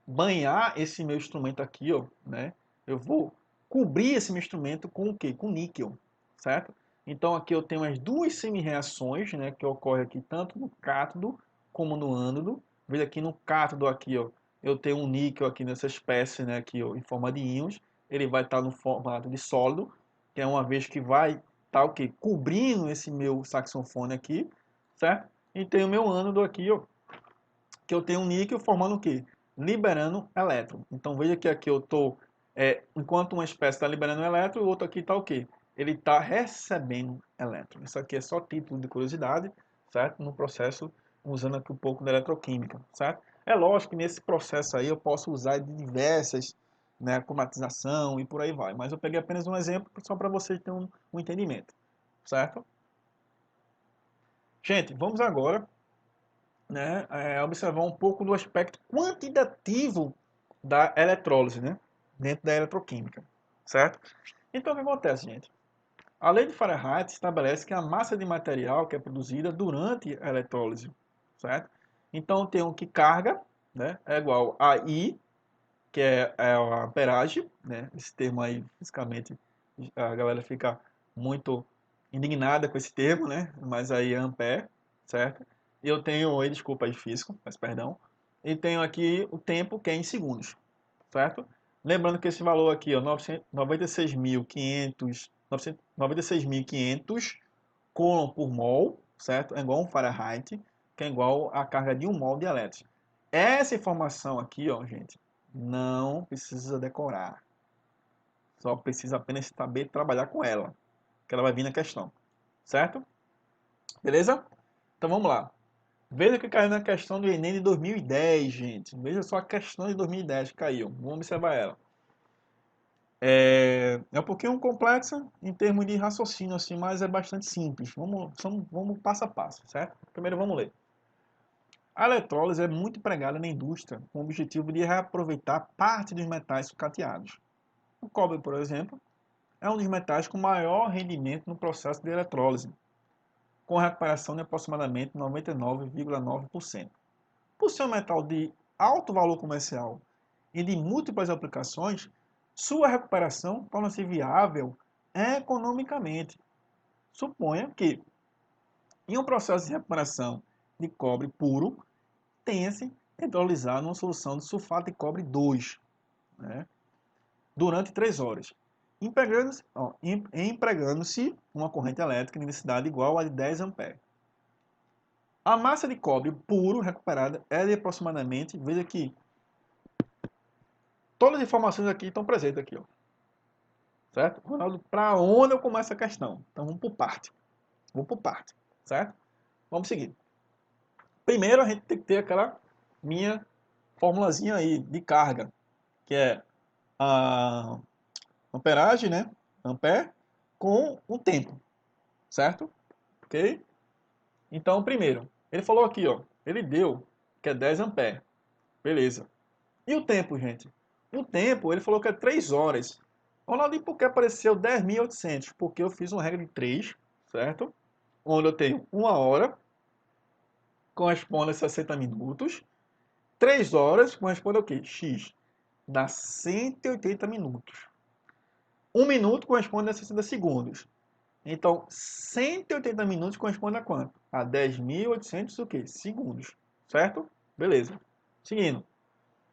banhar esse meu instrumento aqui, ó, né? Eu vou cobrir esse meu instrumento com o quê? Com níquel, certo? Então aqui eu tenho as duas semi-reações, né, que ocorrem aqui tanto no cátodo como no ânodo. Veja aqui no cátodo aqui, ó, eu tenho um níquel aqui nessa espécie, né, aqui, ó, em forma de íons. Ele vai estar no formato de sólido, que é uma vez que vai estar o quê? Cobrindo esse meu saxofone aqui, certo? E tem o meu ânodo aqui, ó, que eu tenho um níquel formando o quê? Liberando elétron. Então veja que aqui eu estou, enquanto uma espécie está liberando elétron, o outro aqui está o quê? Ele está recebendo elétron. Isso aqui é só título de curiosidade, certo? No processo, usando aqui um pouco da eletroquímica, certo? É lógico que nesse processo aí eu posso usar de diversas, né, cromatização e por aí vai. Mas eu peguei apenas um exemplo só para vocês terem um entendimento, certo? Gente, vamos agora, né, observar um pouco do aspecto quantitativo da eletrólise, né, dentro da eletroquímica, certo? Então, o que acontece, gente? A lei de Fahrenheit estabelece que a massa de material que é produzida durante a eletrólise, certo? Então, tem um que carga, né, é igual a I, que é a amperagem, né? Esse termo aí, fisicamente, a galera fica muito indignada com esse termo, né? Mas aí é ampere, certo? E eu tenho, desculpa aí, físico, mas perdão. E tenho aqui o tempo, que é em segundos, certo? Lembrando que esse valor aqui, ó, 96.500, 96.500 coulomb por mol, certo? É igual a um Fahrenheit, que é igual à carga de um mol de elétrons. Essa informação aqui, ó, gente, não precisa decorar. Só precisa apenas saber trabalhar com ela, que ela vai vir na questão, certo? Beleza? Então vamos lá. Veja que caiu na questão do Enem de 2010, gente. Veja só a questão de 2010 que caiu. Vamos observar ela. É um pouquinho complexa em termos de raciocínio, assim, mas é bastante simples. Vamos passo a passo, certo? Primeiro vamos ler. A eletrólise é muito empregada na indústria com o objetivo de reaproveitar parte dos metais sucateados. O cobre, por exemplo, é um dos metais com maior rendimento no processo de eletrólise, com recuperação de aproximadamente 99,9%. Por ser um metal de alto valor comercial e de múltiplas aplicações, sua recuperação torna-se viável economicamente. Suponha que, em um processo de recuperação de cobre puro, tenha-se hidrolisado numa solução de sulfato de cobre 2, né, durante 3 horas, empregando-se uma corrente elétrica de intensidade igual a de 10 amperes. A massa de cobre puro recuperada é de aproximadamente, veja que todas as informações aqui estão presentes aqui, ó, certo? Ronaldo, para onde eu começo a questão? Então vamos por parte. Vamos por parte, certo? Vamos seguir. Primeiro a gente tem que ter aquela minha formulazinha aí de carga, que é a amperagem, né? Ampere com o tempo, certo? Ok? Então, primeiro, ele falou aqui, ó, ele deu que é 10 amperes. Beleza. E o tempo, gente? O tempo, ele falou que é 3 horas. Ronaldinho, por que apareceu 10.800? Porque eu fiz uma regra de 3, certo? Onde eu tenho 1 hora, corresponde a 60 minutos. 3 horas, corresponde ao quê? X. Dá 180 minutos. 1 minuto corresponde a 60 segundos. Então, 180 minutos corresponde a quanto? A 10.800 o quê? Segundos. Certo? Beleza. Seguindo.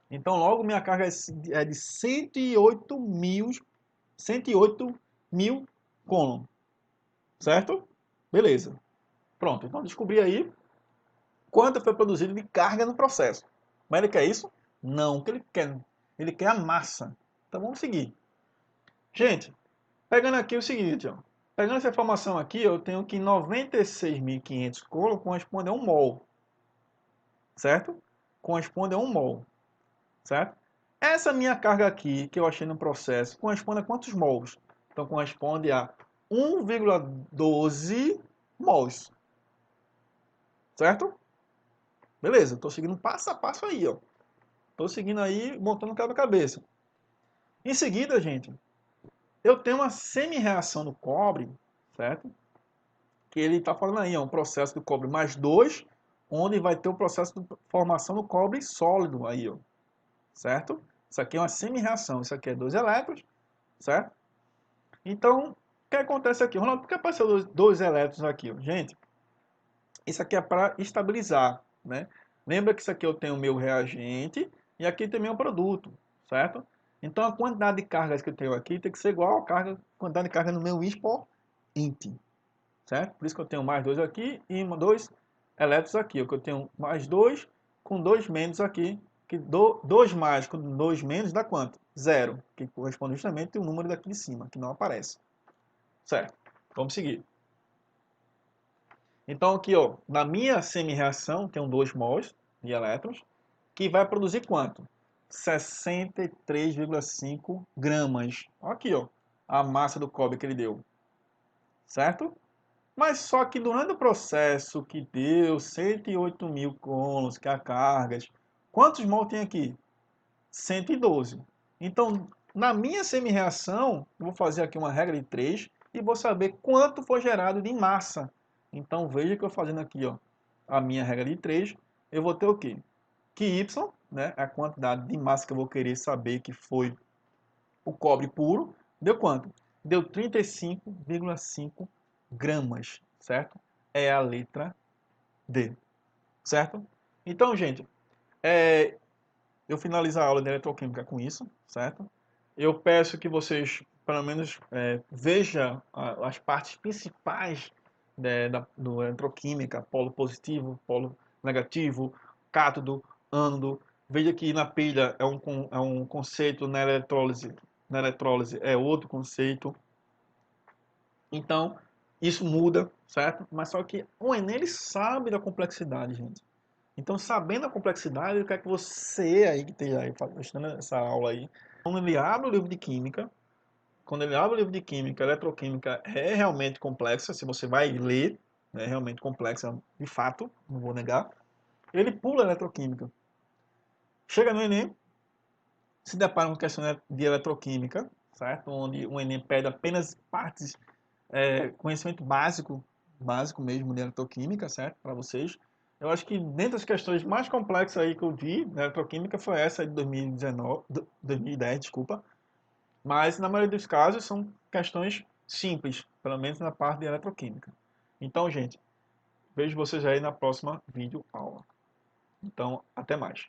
Então, logo minha carga é de 108.000 Coulomb. Certo? Beleza. Pronto. Então, descobri aí quanto foi produzido de carga no processo. Mas ele quer isso? Não. O que ele quer? Ele quer a massa. Então, vamos seguir. Gente, pegando aqui o seguinte, ó. Pegando essa informação aqui, eu tenho que 96.500 Coulomb corresponde a 1 mol. Certo? Corresponde a 1 mol. Certo? Essa minha carga aqui, que eu achei no processo, corresponde a quantos mols? Então, corresponde a 1,12 mols. Certo? Beleza, estou seguindo passo a passo aí, ó. Estou seguindo aí, montando o quebra-cabeça. Em seguida, gente, eu tenho uma semi-reação do cobre, certo? Que ele está falando aí, ó, um processo do cobre mais 2, onde vai ter o processo de formação do cobre sólido aí, ó. Certo? Isso aqui é uma semi-reação, isso aqui é 2 elétrons, certo? Então, o que acontece aqui? Ronaldo, por que apareceu dois elétrons aqui? Gente, isso aqui é para estabilizar, né? Lembra que isso aqui eu tenho o meu reagente e aqui tem meu produto, certo? Então, a quantidade de cargas que eu tenho aqui tem que ser igual à quantidade de carga no meu expoente, certo? Por isso que eu tenho mais 2 aqui e 2 elétrons aqui. Eu tenho mais 2 com 2 menos aqui, que 2 mais com 2 menos dá quanto? 0, que corresponde justamente ao número daqui de cima, que não aparece. Certo, vamos seguir. Então aqui, ó, na minha semi-reação, tem 2 mols de elétrons, que vai produzir quanto? 63,5 gramas. Aqui, ó, a massa do cobre que ele deu. Certo? Mas só que durante o processo que deu 108.000 coulombs, que é a cargas, quantos mols tem aqui? 112. Então, na minha semi-reação, eu vou fazer aqui uma regra de 3 e vou saber quanto foi gerado de massa. Então, veja que eu fazendo aqui, ó, a minha regra de 3, eu vou ter o quê? Que Y, né, a quantidade de massa que eu vou querer saber que foi o cobre puro, deu quanto? Deu 35,5 gramas, certo? É a letra D, certo? Então, gente, eu finalizo a aula de eletroquímica com isso, certo? Eu peço que vocês, pelo menos, vejam as partes principais do eletroquímica, polo positivo, polo negativo, cátodo, ânodo. Veja que na pilha é um conceito, na eletrólise é outro conceito. Então, isso muda, certo? Mas só que o Enem, ele sabe da complexidade, gente. Então, sabendo a complexidade, eu quero que você aí que esteja aí estudando essa aula aí, quando ele abre o livro de química, quando ele abre o livro de química, a eletroquímica é realmente complexa, se você vai ler, é realmente complexa, de fato, não vou negar. Ele pula a eletroquímica. Chega no Enem, se depara com questão de eletroquímica, certo? Onde o Enem pede apenas partes, conhecimento básico mesmo de eletroquímica, certo? Para vocês. Eu acho que dentre as questões mais complexas aí que eu vi na eletroquímica foi essa de 2019, 2010, desculpa. Mas na maioria dos casos são questões simples, pelo menos na parte de eletroquímica. Então, gente, vejo vocês aí na próxima vídeo aula. Então, até mais.